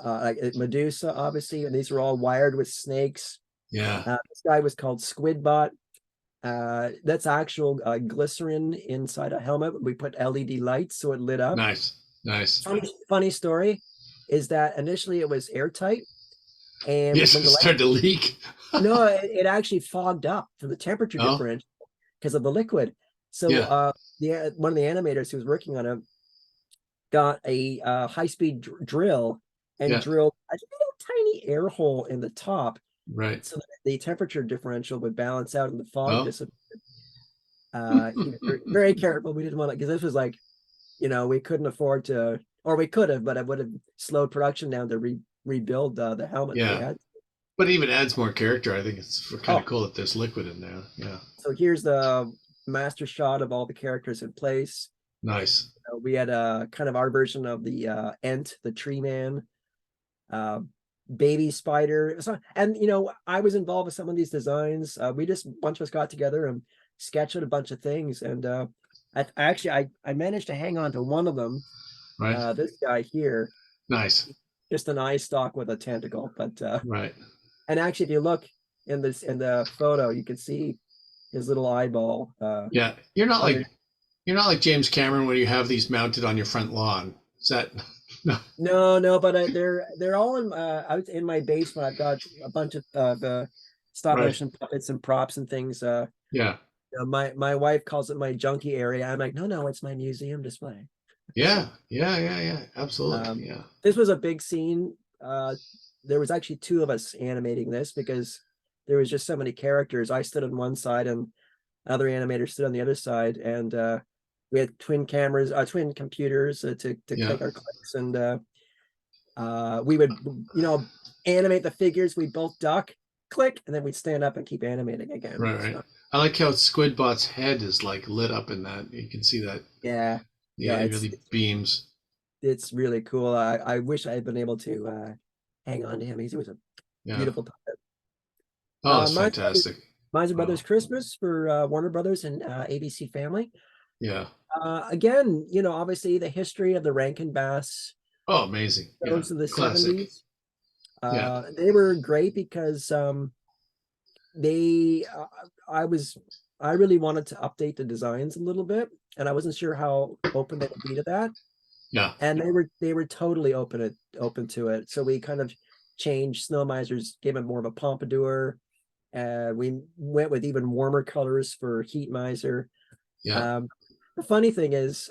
like Medusa, obviously, and these were all wired with snakes. Yeah. This guy was called Squidbot. That's actual glycerin inside a helmet. We put LED lights so it lit up. Nice. Funny story is that initially it was airtight, and yes, it started to leak. No, it actually fogged up from the temperature differential because of the liquid. So one of the animators who was working on it got a high-speed drill and drilled a little tiny air hole in the top, right? So that the temperature differential would balance out and the fog disappeared. Very careful. We didn't want to, because this was like, we couldn't afford to, or we could have, but it would have slowed production down to rebuild the helmet. Yeah. But it even adds more character. I think it's kind of cool that there's liquid in there. Yeah. So here's the master shot of all the characters in place. Nice. We had a kind of our version of the Ent, the tree man, baby spider. And, I was involved with some of these designs. A bunch of us got together and sketched a bunch of things. And I managed to hang on to one of them. Right. This guy here. Nice. Just an eye stalk with a tentacle. But right. And actually, if you look in the photo, you can see his little eyeball. Yeah, you're not like James Cameron when you have these mounted on your front lawn. Is that no? No, but they're all out in my basement. I've got a bunch of stop motion puppets and props and things. Yeah. My wife calls it my junkie area. I'm like, no, it's my museum display. Yeah, So yeah. Absolutely. um, Yeah. this was a big scene. There was actually two of us animating this because there was just so many characters. I stood on one side and other animators stood on the other side, and we had twin cameras, twin computers to Yeah. click our clicks, and we would animate the figures. We both duck, click, and then we'd stand up and keep animating again. Right. So I like how Squidbot's head is like lit up in that. You can see that. yeah, Yeah, yeah, it really beams. it's really cool. I wish I had been able to hang on to him. He was a Yeah. beautiful puppet. Oh, it's Mine's fantastic. Brothers Wow. Christmas for Warner Brothers and ABC Family. Yeah. Again, obviously the history of the Rankin Bass Oh, amazing. Yeah. shows of the Classic. 70s. Yeah. They were great because they I really wanted to update the designs a little bit, and I wasn't sure how open they would be to that. Yeah. And they were totally open to it. So we kind of changed Snow Miser's, gave him more of a pompadour. We went with even warmer colors for Heat Miser. Yeah. The funny thing is,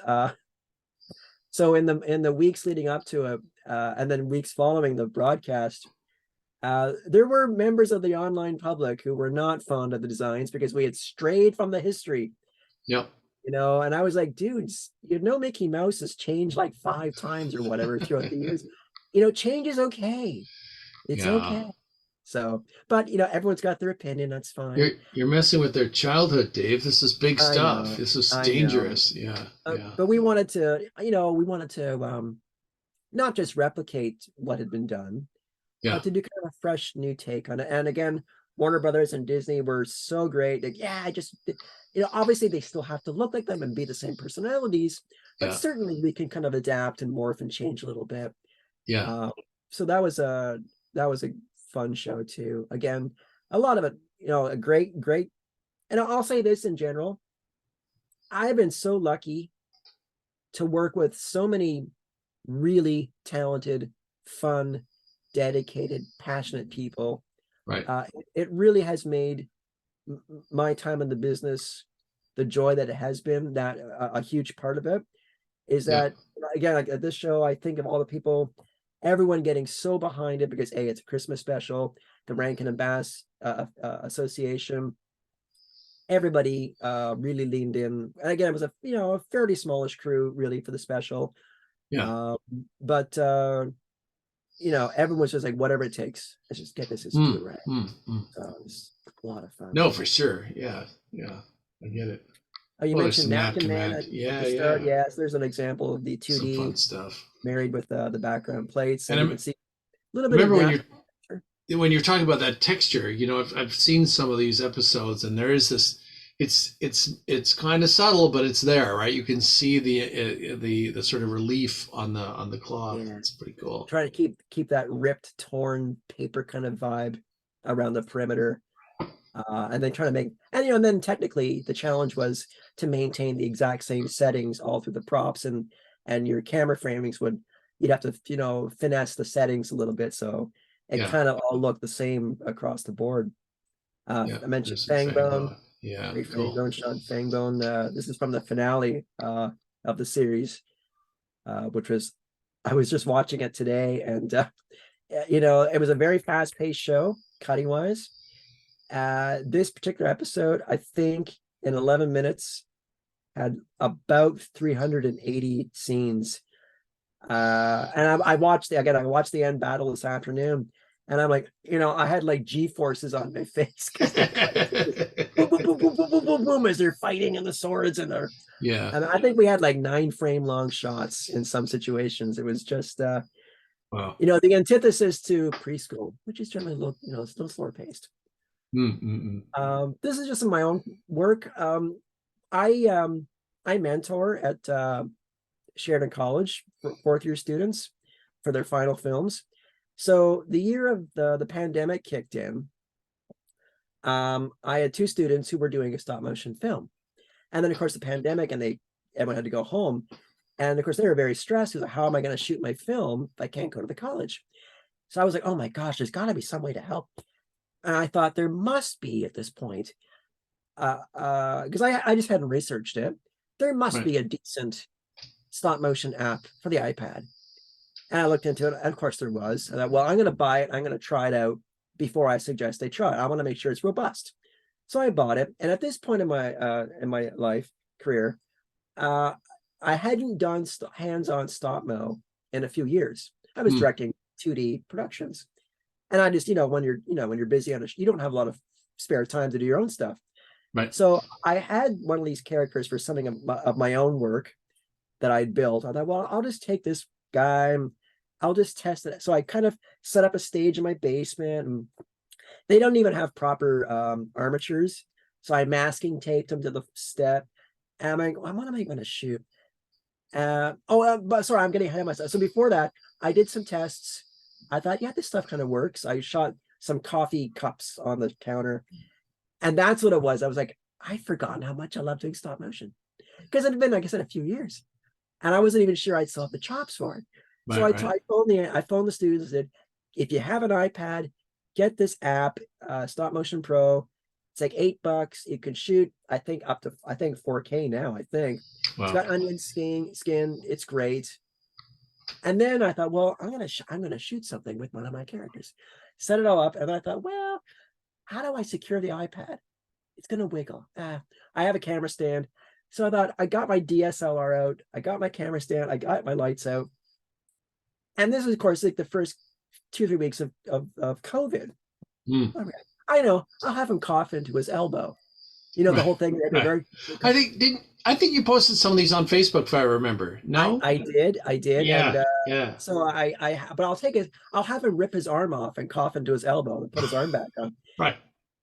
so in the weeks leading up to it, and then weeks following the broadcast, there were members of the online public who were not fond of the designs because we had strayed from the history, Yep. and I was like, dudes, Mickey Mouse has changed like 5 times or whatever throughout the years. Change is okay. It's Yeah. okay. So, but everyone's got their opinion. That's You're fine. you're messing with their childhood, Dave. This is big I stuff. know. This is I know. dangerous. Yeah. Yeah. But we wanted to not just replicate what had been done, Yeah. but to do kind of a fresh new take on it. And again, Warner Brothers and Disney were so great. Like, yeah, obviously they still have to look like them and be the same personalities, but Yeah. certainly we can kind of adapt and morph and change a little bit. Yeah. So that was a fun show too. Again, a lot of it, a great. And I'll say this in general, I've been so lucky to work with so many really talented, fun, dedicated, passionate people. Right. It really has made my time in the business, the joy that it has been, that a huge part of it is Yeah. that, again, like at this show, I think of all the people, everyone getting so behind it because it's a Christmas special, the Rankin and Bass Association, everybody really leaned in. And again, it was a fairly smallish crew really for the special. Yeah. But everyone was just like, whatever it takes, let's just get this, let's do it right. So it's a lot of fun. No, for sure. Yeah. Yeah. I get it. Oh, you Oh, there's mentioned some Napkin Man command. at Yeah. the start. Yeah. Yes, there's an example of the Some fun 2D stuff. married with the background plates, And and you can see a little bit of remember napkin. when you're talking about that texture, I've seen some of these episodes, and there is this. It's kind of subtle, but it's there, right? You can see the sort of relief on the cloth. Yeah. It's pretty cool. Trying to keep that ripped, torn paper kind of vibe around the perimeter. And then trying to make, and then technically the challenge was to maintain the exact same settings all through the props, and your camera framings you'd have to finesse the settings a little bit so it Yeah. kind of all looked the same across the board. Yeah. I mentioned There's some Fangbone, Yeah. great Cool. Fangbone shot. Fangbone. This is from the finale of the series, which was, I was just watching it today, and it was a very fast-paced show, cutting wise. This particular episode, I think, in 11 minutes, had about 380 scenes. And I watched the end battle this afternoon, and I'm like, I had like G forces on my face because they're boom, boom, boom, boom, boom, boom, boom, boom, as they're fighting in the swords, and Yeah. I think we had like 9-frame long shots in some situations. It was just Wow. the antithesis to preschool, which is generally a little, still slower paced. This is just in my own work. I mentor at Sheridan College for fourth-year students for their final films. So the year of the pandemic kicked in. I had 2 students who were doing a stop motion film, and then of course the pandemic, and everyone had to go home, and of course they were very stressed. Like, how am I going to shoot my film if I can't go to the college? So I was like, oh my gosh, there's got to be some way to help. And I thought there must be at this point. because I just hadn't researched it. There must Right. be a decent stop motion app for the iPad. And I looked into it, and of course there was. And I, well, I'm going to buy it. I'm going to try it out before I suggest they try it. I want to make sure it's robust. So I bought it. And at this point in my life career, uh, I hadn't done hands-on stop mo in a few years. I was Hmm. directing 2D productions, and I just when you're busy on you don't have a lot of spare time to do your own stuff. Right. So I had one of these characters for something of my own work that I'd built. I thought, well, I'll just take this guy and I'll just test it. So I kind of set up a stage in my basement, and they don't even have proper armatures. So I masking taped them to the step. And I'm like, what am I going to shoot? But sorry, I'm getting ahead of myself. So before that, I did some tests. I thought, yeah, this stuff kind of works. I shot some coffee cups on the counter, and that's what it was. I was like, I'd forgotten how much I love doing stop motion because it had been, like I said, a few years, and I wasn't even sure I'd still have the chops for it. So Right. Right. I phoned the students, said, if you have an iPad, get this app, Stop Motion Pro. It's like $8. You can shoot, I think, up to 4K now. I think it's Wow. got onion skin. It's great. And then I thought, well, I'm gonna shoot something with one of my characters. Set it all up, and I thought, well, how do I secure the iPad? It's gonna wiggle. I have a camera stand. So I thought, I got my DSLR out, I got my camera stand, I got my lights out. And this is, of course, like the first 2-3 weeks of COVID. Hmm. I know, I'll have him cough into his elbow. The Right. whole thing. Right. Very, I think you posted some of these on Facebook, if I remember. No. I did. Yeah. And Yeah. so but I'll take it. I'll have him rip his arm off and cough into his elbow and put his arm back on. Right.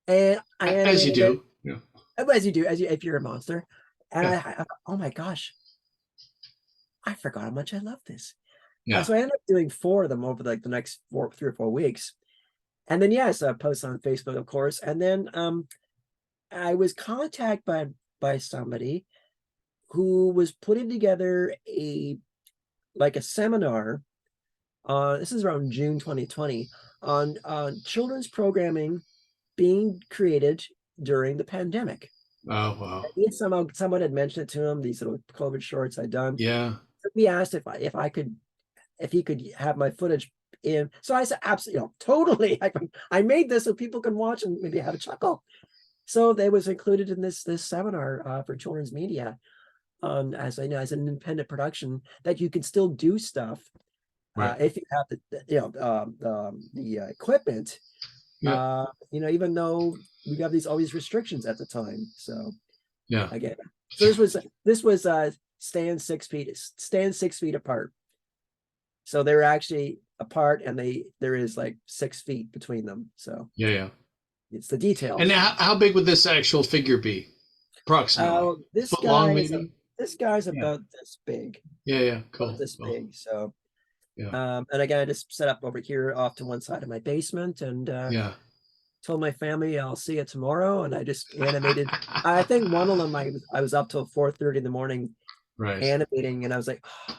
And I As you animated do. it, Yeah. as you do, if you're a monster. And Yeah. oh my gosh, I forgot how much I love this. Yeah. So I ended up doing 4 of them over like the next 3 or 4 weeks. And then yes, I post on Facebook, of course. And then I was contacted by somebody who was putting together a seminar. This is around June 2020 on children's programming being created during the pandemic. Oh wow. Someone had mentioned it to him, these little COVID shorts I'd done. Yeah. So he asked if he could have my footage in. So I said, absolutely, totally. I made this so people can watch and maybe have a chuckle. So they was included in this seminar for children's media, as an independent production, that you can still do stuff Right. if you have the equipment. Yeah. Even though we got all these restrictions at the time. So Yeah. again, so this was stand 6 feet apart. So they're actually apart, and there is like 6 feet between them. So Yeah. Yeah. it's the details. And how big would this actual figure be? Approximately. This Foot guy long, maybe? this guy's Yeah. about this big. Yeah. Yeah. Cool. About this Cool. big. So Yeah. and again, I just set up over here off to one side of my basement, and Yeah. told my family I'll see you tomorrow, and I just animated. I think one of them I was up till 4:30 in the morning Right. animating, and I was like, oh,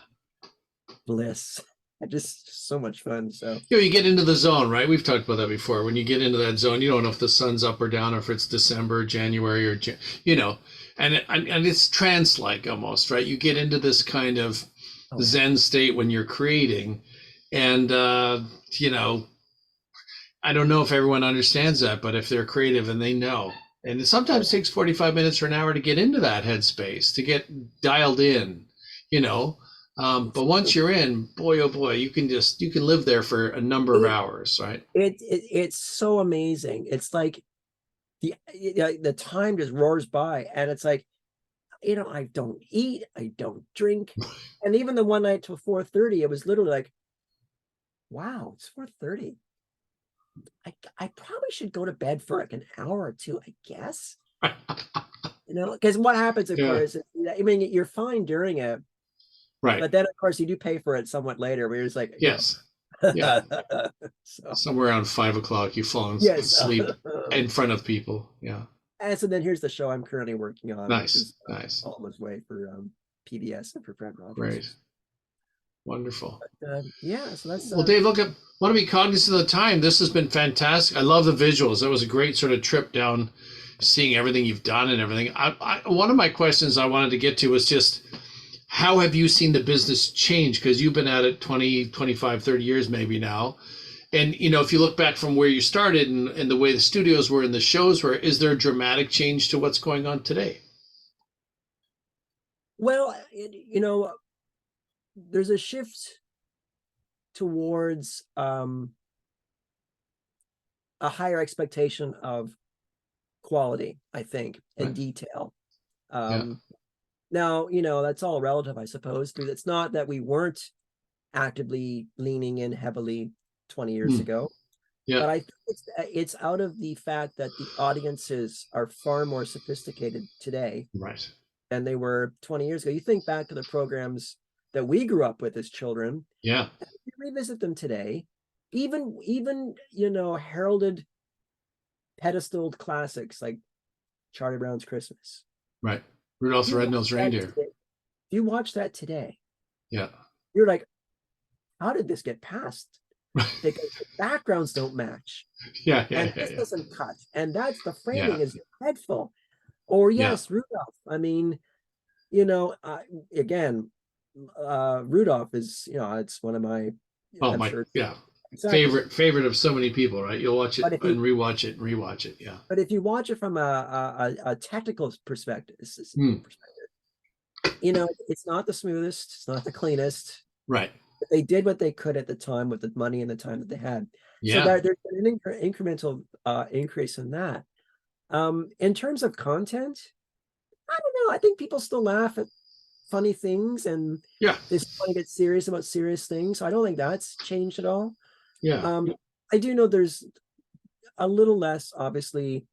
bliss. Just so much fun. So You get into the zone, right? We've talked about that before. When you get into that zone, you don't know if the sun's up or down, or if it's December, January, or and it's trance-like almost, right? You get into this kind of Zen state when you're creating, and I don't know if everyone understands that, but if they're creative and they know, and it sometimes takes 45 minutes or an hour to get into that headspace, to get dialed in, but once you're in, boy, oh boy, you can live there for a number of hours, right? It's so amazing. It's like the time just roars by, and it's like, I don't eat, I don't drink. And even the one night till 4:30, it was literally like, wow, it's 4:30. I probably should go to bed for like an hour or two, I guess. Because what happens, of course, I mean, you're fine during it, Right. but then of course you do pay for it somewhat later, where you're just like, yes. Yeah. So, somewhere around 5 o'clock, you fall asleep in front of people. Yeah. And so then here's the show I'm currently working on. Nice. Which is, nice. Almost way for PBS and for Fred Rogers. Great. Wonderful. But, so that's well, Dave, want to be cognizant of the time. This has been fantastic. I love the visuals. That was a great sort of trip down seeing everything you've done and everything. One of my questions I wanted to get to was just how have you seen the business change? Because you've been at it 20, 25, 30 years maybe now. And, if you look back from where you started and the way the studios were and the shows were, is there a dramatic change to what's going on today? Well, there's a shift towards a higher expectation of quality, I think, and Right. detail. Yeah. Now, that's all relative, I suppose. It's not that we weren't actively leaning in heavily 20 years Hmm. ago, Yeah. but I think it's out of the fact that the audiences are far more sophisticated today Right. than they were 20 years ago. You think back to the programs that we grew up with as children, Yeah. you revisit them today, even heralded pedestaled classics like Charlie Brown's Christmas. Right. Rudolph the You watch Red-Nosed that Reindeer. today, you watch that today, Yeah. you're like, how did this get passed? Because the backgrounds don't match, Yeah. Yeah. and Yeah. this Yeah. doesn't cut, and that's the Yeah. framing is dreadful. Or Yeah. yes, Rudolph. I mean, again, Rudolph is, it's one of my, Oh I'm my. sure Yeah. exactly. Favorite of so many people, right? You'll watch it But if and you rewatch it and rewatch it. Yeah. but if you watch it from a technical perspective, Hmm. it's not the smoothest, it's not the cleanest. Right. But they did what they could at the time with the money and the time that they had. So Yeah. there's an incremental increase in that. In terms of content, I don't know. I think people still laugh at funny things and Yeah. they still want to get serious about serious things. So I don't think that's changed at all. Yeah. I do know there's a little less, obviously,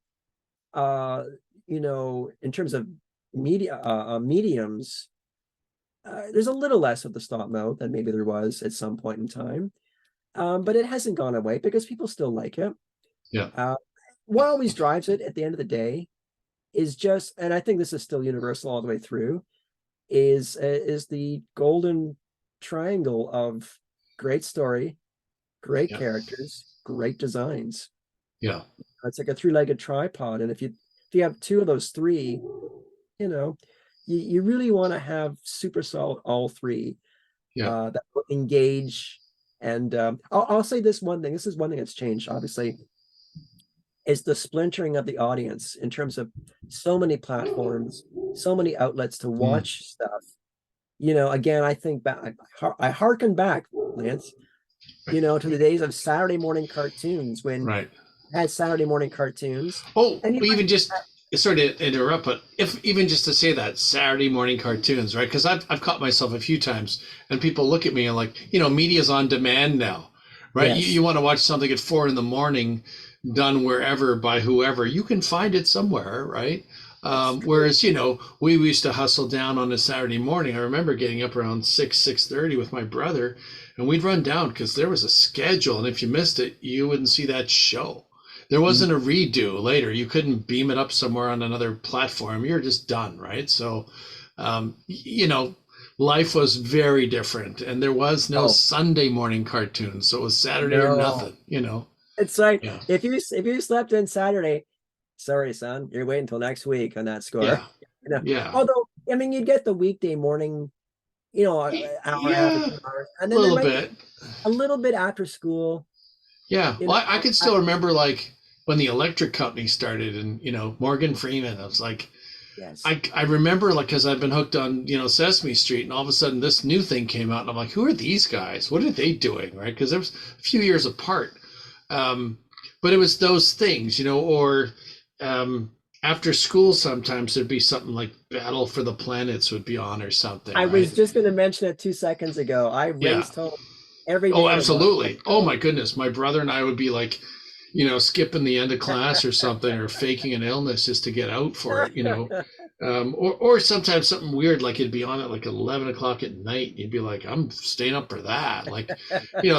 in terms of mediums, there's a little less of the stop mo than maybe there was at some point in time. But it hasn't gone away because people still like it. Yeah. What always drives it at the end of the day is just, and I think this is still universal all the way through, is the golden triangle of great story, great Yeah. characters, great designs. Yeah. It's like a three-legged tripod, and if you have two of those three, you really want to have super solid all three Yeah. that will engage. And I'll say this one thing. This is one thing that's changed, obviously, is the splintering of the audience in terms of so many platforms, so many outlets to watch stuff. Again, I think back, I hearken back, Lance, to the days of Saturday morning cartoons when Right. I had Saturday morning cartoons. Oh, And even just sorry to interrupt, but if even just to say that Saturday morning cartoons, right? Because I've caught myself a few times, and people look at me and like, media's on demand now, right? yes, You want to watch something at 4 a.m, done wherever by whoever, you can find it somewhere, right? Whereas we used to hustle down on a Saturday morning. I remember getting up around 6:30 with my brother, and we'd run down because there was a schedule, and if you missed it, you wouldn't see that show. There wasn't a redo later. You couldn't beam it up somewhere on another platform. You're just done, right? So, life was very different, and there was no oh Sunday morning cartoon, so it was Saturday or no, nothing. it's like Yeah, if you slept in Saturday, sorry, son, you're waiting until next week on that score. yeah, yeah, Although, I mean, you'd get the weekday morning, an hour and a half or yeah, 2 hours, a and then there little might be bit. a little bit after school. Yeah, You well, I know, could I, still remember like when the electric company started, and Morgan Freeman. I was like, yes, I remember like because I've been hooked on Sesame Street, and all of a sudden this new thing came out, and I'm like, who are these guys? What are they doing? Right? Because there was a few years apart, but it was those things, or after school sometimes there'd be something like Battle for the Planets would be on or something, I right? was just going to mention it 2 seconds ago. I Yeah. raced home every Oh, day to watch that absolutely. Oh show. my goodness, my brother and I would be like, skipping the end of class or something, or faking an illness just to get out for it. Or sometimes something weird, like it'd be on at like 11 o'clock at night. And you'd be like, I'm staying up for that. Like,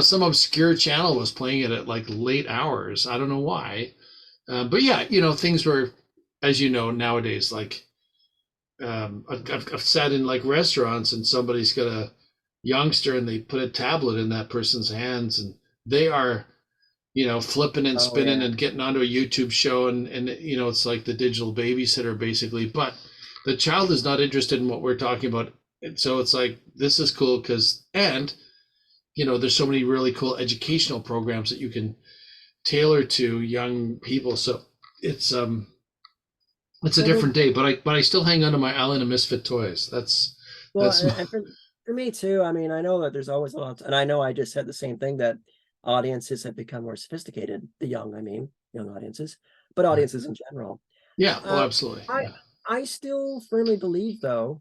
some obscure channel was playing it at like late hours. I don't know why. But yeah, things were, as you know, nowadays, like, I've sat in like restaurants and somebody's got a youngster and they put a tablet in that person's hands and they are, flipping and Oh spinning yeah. and getting onto a YouTube show, and it's like the digital babysitter basically. But the child is not interested in what we're talking about, and so it's like this is cool because there's so many really cool educational programs that you can tailor to young people. So it's it's a Well, different day, but I still hang on to my Island of Misfit toys. well, That's and for me too. I mean, I know that there's always a lot, and I know I just said the same thing that audiences have become more sophisticated. The young, I mean, young audiences, but right. audiences in general. Yeah. Oh, Uh, absolutely. I Yeah. I still firmly believe though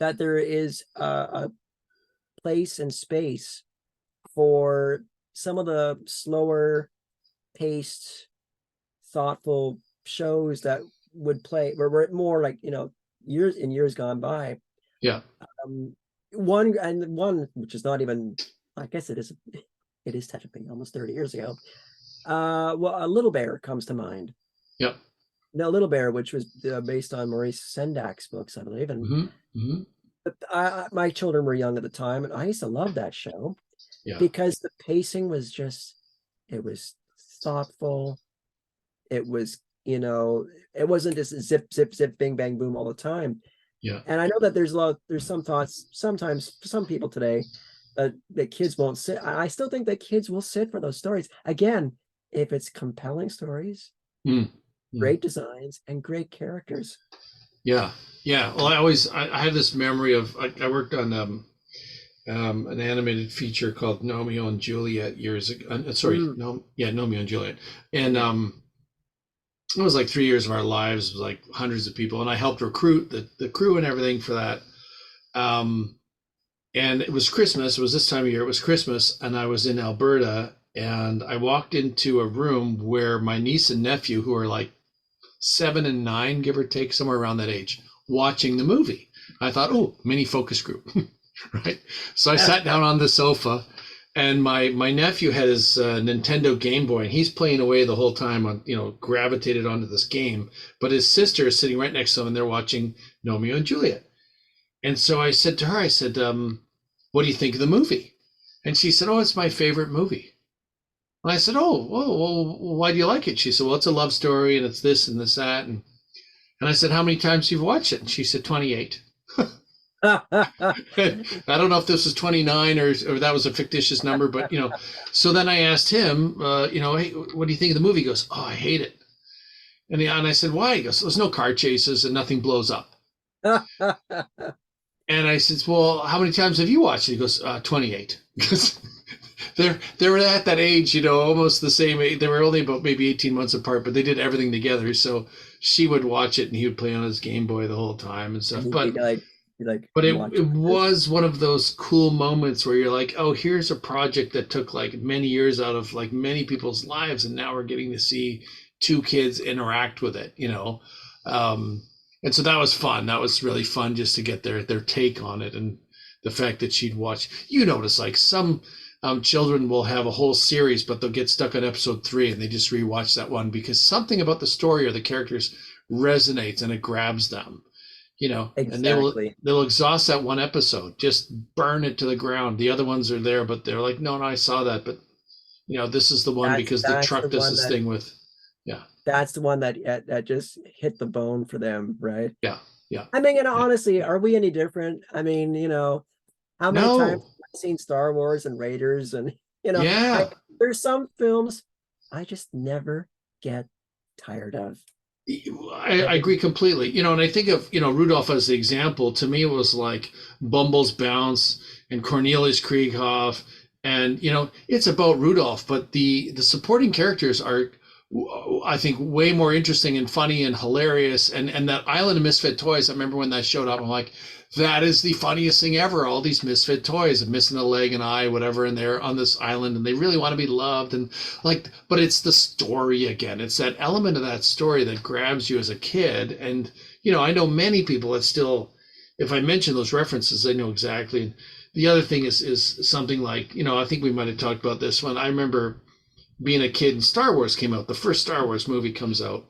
that there is a place and space for some of the slower paced, thoughtful shows that would play where we're more like years gone by. Yeah. Um, one which is not even, I guess it is technically almost 30 years ago. Well, a Little Bear comes to mind. Yep. No, Little Bear, which was based on Maurice Sendak's books, I believe, and Hmm. Hmm. my children were young at the time, and I used to love that show Yeah. because the pacing was just, it was thoughtful. It was, it wasn't just zip, zip, zip, bing, bang, boom all the time. Yeah. And I know that there's some thoughts sometimes for some people today that kids won't sit. I still think that kids will sit for those stories. Again, if it's compelling stories, Mm. Mm. great designs, and great characters. Yeah. Yeah. Well, I have this memory of I worked on an animated feature called Romeo and Juliet years ago. Sorry, Mm, no, yeah, Romeo and Juliet, and yeah. it was like 3 years of our lives, it was like hundreds of people, and I helped recruit the crew and everything for that. Um, and it was Christmas. It was this time of year. It was Christmas, and I was in Alberta, and I walked into a room where my niece and nephew, who are like 7 and 9, give or take, somewhere around that age, watching the movie. I thought, oh, mini focus group, right? So I sat down on the sofa, and my nephew had his Nintendo Game Boy, and he's playing away the whole time on gravitated onto this game. But his sister is sitting right next to him, and they're watching Romeo and Juliet. And so I said to her, I said, "What do you think of the movie?" And she said, "Oh, it's my favorite movie." And I said, "Oh, well, why do you like it?" She said, "Well, it's a love story, and it's this and this that." And I said, "How many times you've watched it?" And she said, 28. I don't know if this was 29 or that was a fictitious number, but so then I asked him, hey, what do you think of the movie? He goes, "Oh, I hate it." And I said, "Why?" He goes, "There's no car chases and nothing blows up." And I said, "Well, how many times have you watched it?" He goes, 28. Because they were at that age, almost the same age. They were only about maybe 18 months apart, but they did everything together. So she would watch it and he would play on his Game Boy the whole time and stuff. You'd be like, But it watch this. was one of those cool moments where you're like, oh, here's a project that took like many years out of like many people's lives, and now we're getting to see two kids interact with it. Um, and so that was fun. That was really fun just to get their take on it, and the fact that she'd watch. You notice like some children will have a whole series, but they'll get stuck on episode 3 and they just rewatch that one because something about the story or the characters resonates and it grabs them, and Exactly. they'll exhaust that one episode, just burn it to the ground. The other ones are there, but they're like, no, I saw that, but this is the one because the That's the truck does one this thing with, yeah, that just hit the bone for them, right? yeah, yeah, I mean, yeah. honestly, are we any different? I mean, how many times No, have I seen Star Wars and Raiders, and I yeah. there's some films I just never get tired of. I Never. agree completely. And I think of, Rudolph as the example. To me, it was like Bumble's Bounce and Cornelius Krieghoff. And, it's about Rudolph, but the supporting characters are, I think, way more interesting and funny and hilarious. And that Island of Misfit Toys, I remember when that showed up, I'm like, that is the funniest thing ever. All these misfit toys and missing a leg and eye, whatever, and they're on this island and they really want to be loved. And like, but it's the story again. It's that element of that story that grabs you as a kid. And, I know many people that still, if I mention those references, they know exactly. And the other thing is something like, I think we might have talked about this one. I remember being a kid and Star Wars came out. The first Star Wars movie comes out.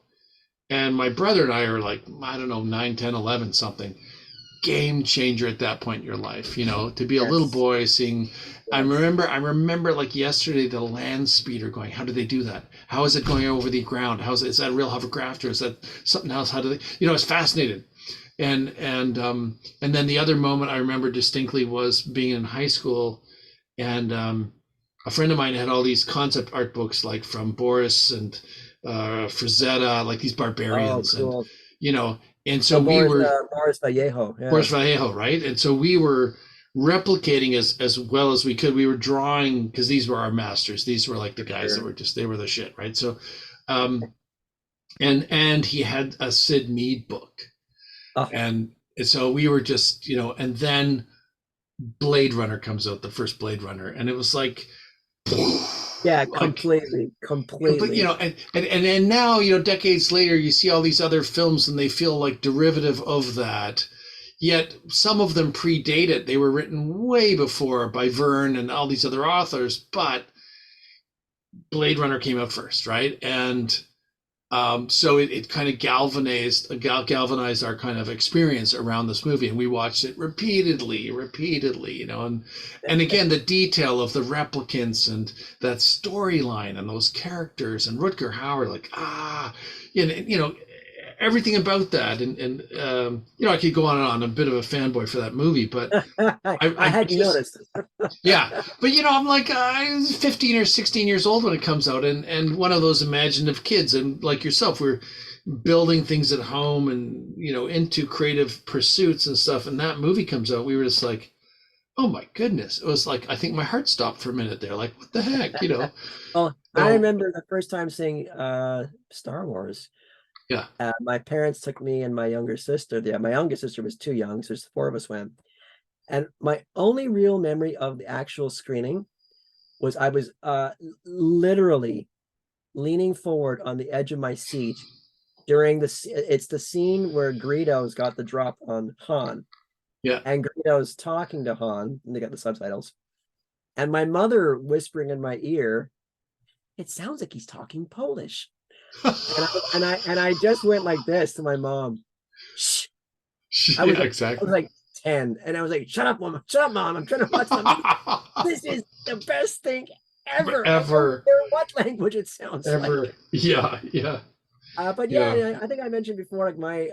And my brother and I are like, I don't know, 9, 10, 11, something, game changer at that point in your life, to be a little Yes. boy seeing. I Yes. remember like yesterday the land speeder going. How do they do that? How is it going over the ground? Is that real hovercraft or is that something else? How do they? I was fascinated. And then the other moment I remember distinctly was being in high school, and a friend of mine had all these concept art books like from Boris and Frazetta, like these Oh, barbarians, and cool. you know, and so Oh, we were Morris Vallejo. Yeah. Boris Vallejo, right? And so we were replicating as well as we could. We were drawing because these were our masters. These were like the guys that Sure. were they were the shit, right? So, um, and he had a Sid Mead book, Oh, and so we were just and then Blade Runner comes out, the first Blade Runner, and it was like, yeah, like completely, but completely. and now decades later you see all these other films and they feel like derivative of that, yet some of them predate it. They were written way before by Verne and all these other authors, but Blade Runner came out first, right? And so it kind of galvanized our kind of experience around this movie, and we watched it repeatedly, and again the detail of the replicants and that storyline and those characters and Rutger Hauer, like everything about that, and I could go on and on. I'm a bit of a fanboy for that movie, but I I hadn't just noticed. yeah, but I'm like I was 15 or 16 years old when it comes out, and one of those imaginative kids, and like yourself, we're building things at home and into creative pursuits and stuff. And that movie comes out, we were just like, oh my goodness! It was like I think my heart stopped for a minute there, like what the heck. Well, I So remember the first time seeing Star Wars. yeah, My parents took me and my younger sister. Yeah, my youngest sister was too young, so there's four of us went. And my only real memory of the actual screening was I was literally leaning forward on the edge of my seat during it's the scene where Greedo's got the drop on Han, yeah. and Greedo's talking to Han, and they got the subtitles, and my mother whispering in my ear, it sounds like he's talking Polish. And I just went like this to my mom. Shh. I was Yeah, like, I was exactly. like 10, and I was like, shut up, mom, shut up, mom. I'm trying to watch the movie. This is the best thing ever. I don't Ever, care what language it sounds ever. like. Yeah, yeah, But yeah, yeah, I think I mentioned before, like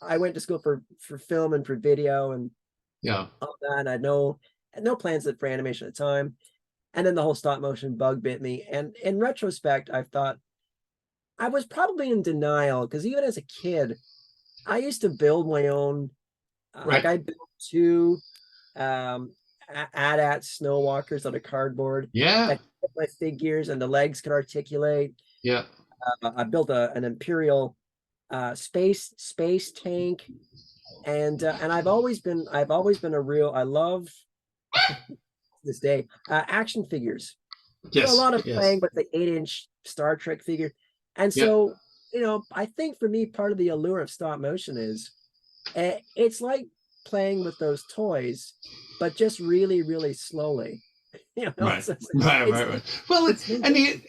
I went to school for film and for video and yeah. all that. And I had no plans for animation at the time. And then the whole stop motion bug bit me. And in retrospect, I thought I was probably in denial because even as a kid, I used to build my own. Like Right. I built two AT-AT snow walkers out of cardboard Yeah, that could fit my figures and the legs could articulate. yeah. I built an Imperial space tank, and I've always been a real I love this day action figures. So a Yes, lot of yes. playing with the 8-inch Star Trek figure, and Yeah, so I think for me part of the allure of stop motion is it's like playing with those toys, but just really, really slowly. right, right, It's right, right. Well, it's I mean,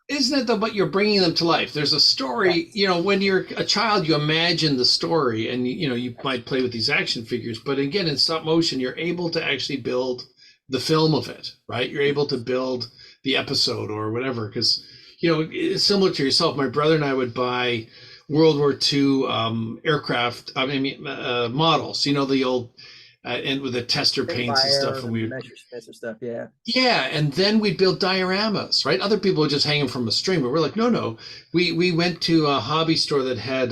isn't it though? But you're bringing them to life. There's a story. yes, When you're a child, you imagine the story, and you might play with these action figures. But again, in stop motion, you're able to actually build the film of it, right? You're able to yes. build the episode or whatever. Because it's similar to yourself. My brother and I would buy World War II aircraft. I mean, models. The old and with the tester paints and stuff, Spitfire and and we Messerschmitts and stuff. Yeah. yeah, and then we'd build dioramas, right? Other people would just hang them from a string, but we're like, no, no. We went to a hobby store that had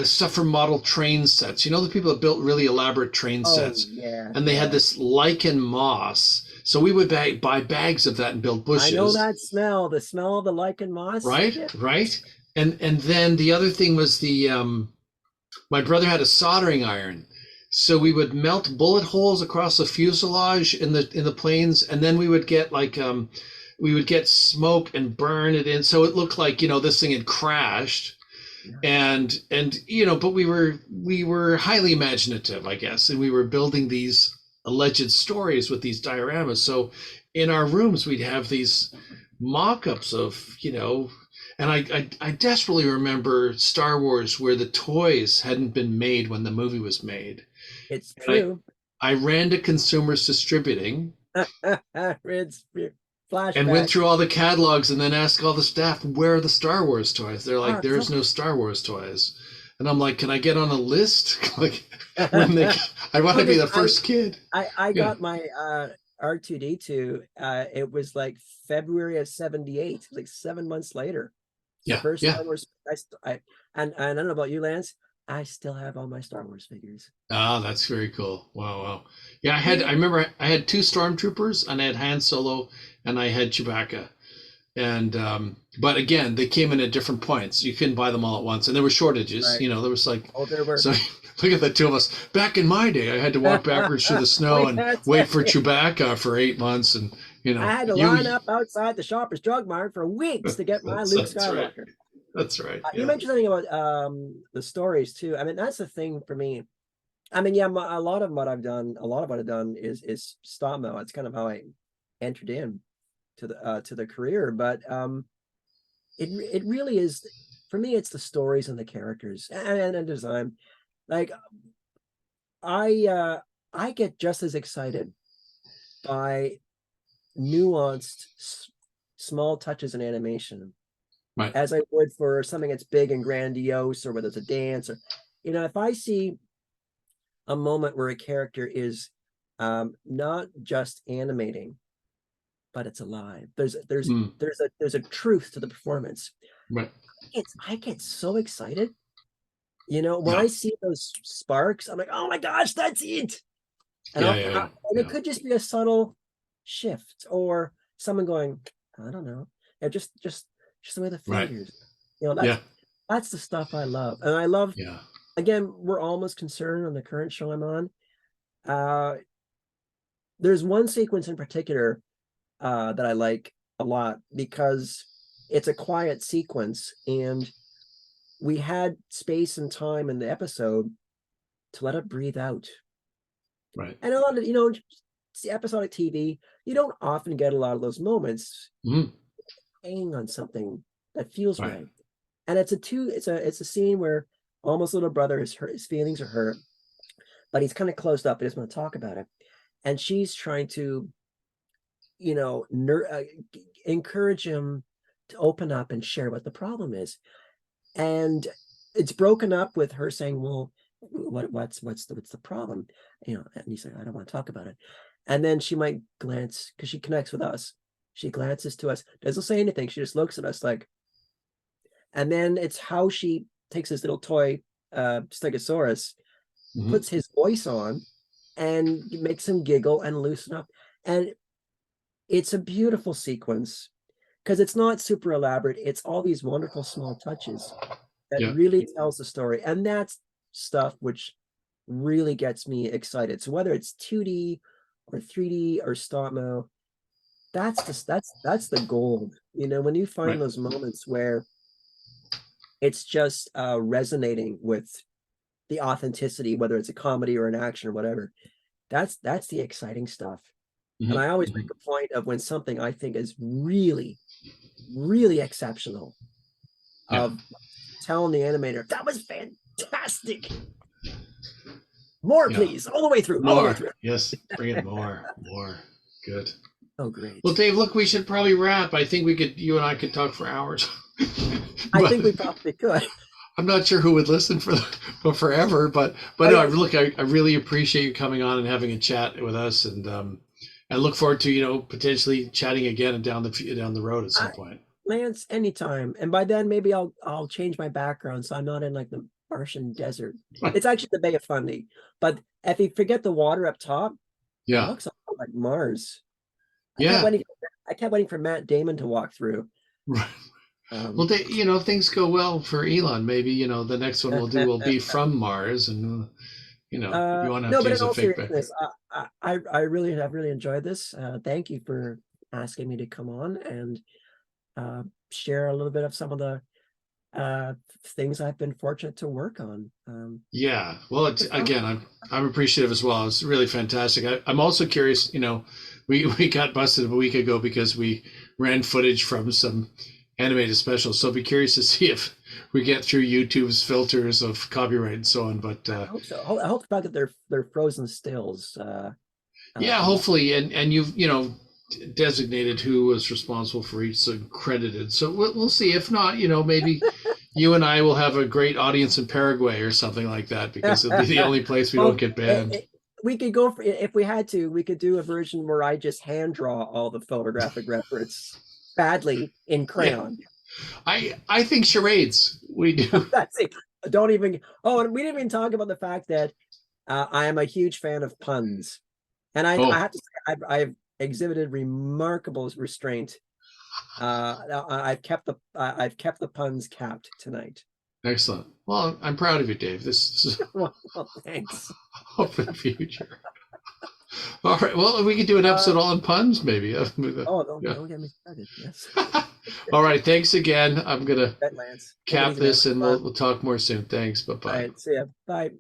stuff for model train sets. The people that built really elaborate train Oh sets, yeah, and they had yeah. this lichen moss. So we would buy bags of that and build I know bushes, that smell. The smell of the lichen moss. right? Yeah. Right? And then the other thing was my brother had a soldering iron, so we would melt bullet holes across the fuselage in the planes, and then we would get we would get smoke and burn it in, so it looked like this thing had crashed, and but we were highly imaginative, I guess, and we were building these alleged stories with these dioramas. So in our rooms we'd have these mock-ups of And I desperately remember Star Wars where the toys hadn't been made when the movie was made. It's And true. I ran to Consumers Distributing It's and went flashbacks. through all the catalogs and then asked all the staff, where are the Star Wars toys? They're like, Ah, there's no Star Wars toys. And I'm like, can I get on a list? Like when they, I want to be the first kid. I Yeah. got my R2D2. It was like February of '78, like 7 months later. It's the Yeah. first Yeah. Star Wars. And I don't know about you, Lance. I still have all my Star Wars figures. Ah, that's very cool. Wow, wow. Yeah, Yeah. I remember I had two stormtroopers and I had Han Solo and I had Chewbacca. And but again, they came in at different points. You couldn't buy them all at once, and there were shortages. Right. You know, there was like, Oh, there were. so look at the two of us. Back in my day, I had to walk backwards through the snow and wait for Chewbacca for 8 months, and you I know, had to line up outside the Shoppers Drug Mart for weeks to get my Luke that's right. Skywalker. That's right. You Yeah. mentioned something about the stories too. I mean, that's the thing for me. I mean, yeah, a lot of what I've done, is stop mo. It's kind of how I entered in to the career. But it really is, for me. It's the stories and the characters and design. Like I get just as excited by nuanced small touches in animation Right. as I would for something that's big and grandiose, or whether it's a dance, or if I see a moment where a character is not just animating, but it's alive. Mm, There's a truth to the performance. right. I get so excited. When Yeah. I see those sparks, I'm like, oh my gosh, that's it. And Yeah. Yeah. Yeah. and it Yeah. could just be a subtle shift, or someone going, I don't know, and just the way the Right. fingers. Yeah. That's the stuff I love, and I love. Yeah. Again, we're almost concerned on the current show I'm on. There's one sequence in particular that I like a lot because it's a quiet sequence, and we had space and time in the episode to let it breathe out. Right. And a lot of it's episodic TV. You don't often get a lot of those moments Mm, hanging on something that feels right. right. And it's a scene where almost little brother is hurt, his feelings are hurt, but he's kind of closed up. He doesn't want to talk about it. And she's trying to, encourage him to open up and share what the problem is. And it's broken up with her saying, well, what's the problem? And he's like, I don't want to talk about it. And then she might glance, because she connects with us. She glances to us, doesn't say anything. She just looks at us like, and then it's how she takes his little toy Stegosaurus, puts his voice on, and makes him giggle and loosen up. And it's a beautiful sequence because it's not super elaborate. It's all these wonderful small touches that really tells the story. And that's stuff which really gets me excited. So whether it's 2D or 3D or stop mo, that's the gold. When you find those moments where it's just resonating with the authenticity, whether it's a comedy or an action or whatever, that's the exciting stuff. And I always make a point of when something I think is really, really exceptional, of telling the animator, that was fantastic. More, please, all the way through. All the way through. Yes, bring in more. Good. Oh, great. Well, Dave, look, we should probably wrap. I think you and I could talk for hours. I think we probably could. I'm not sure who would listen for forever, but no, look, I really appreciate you coming on and having a chat with us, and I look forward to potentially chatting again and down the road at some point. Lance, anytime. And by then maybe I'll change my background so I'm not in like the Martian desert. It's actually the Bay of Fundy, but if you forget the water up top, it looks like Mars. I kept waiting for Matt Damon to walk through. Right. Well, if things go well for Elon, maybe the next one we'll do will be from Mars, and you want to have to use a fake background. I really have really enjoyed this. Thank you for asking me to come on and share a little bit of some of the things I've been fortunate to work on. Yeah, well, again, I'm appreciative as well. It's really fantastic. I'm also curious. We got busted a week ago because we ran footage from some animated specials. So I'll be curious to see if we get through YouTube's filters of copyright and so on. But I hope so. I hope about that they're frozen stills. yeah, On that. hopefully, and you've designated who was responsible for each, so credited. So we'll see. If not, maybe you and I will have a great audience in Paraguay or something like that, because it'll be the only place we don't Well, get banned. we could go for, if we had to, we could do a version where I just hand draw all the photographic reference badly in Yeah, crayon. I think charades we do. That's it. Don't even. Oh, and we didn't even talk about the fact that I am a huge fan of puns, and I Oh, have to say I've exhibited remarkable restraint. I've kept the puns capped tonight. excellent. Well, I'm proud of you, Dave. This is Well, thanks. hope for the future. All right. Well, we could do an episode all on puns, maybe. Don't get me started. Yes. All right. Thanks again. I'm gonna Bet, Lance. cap this, and we'll talk more soon. Thanks. Bye All bye. right. See ya. Bye.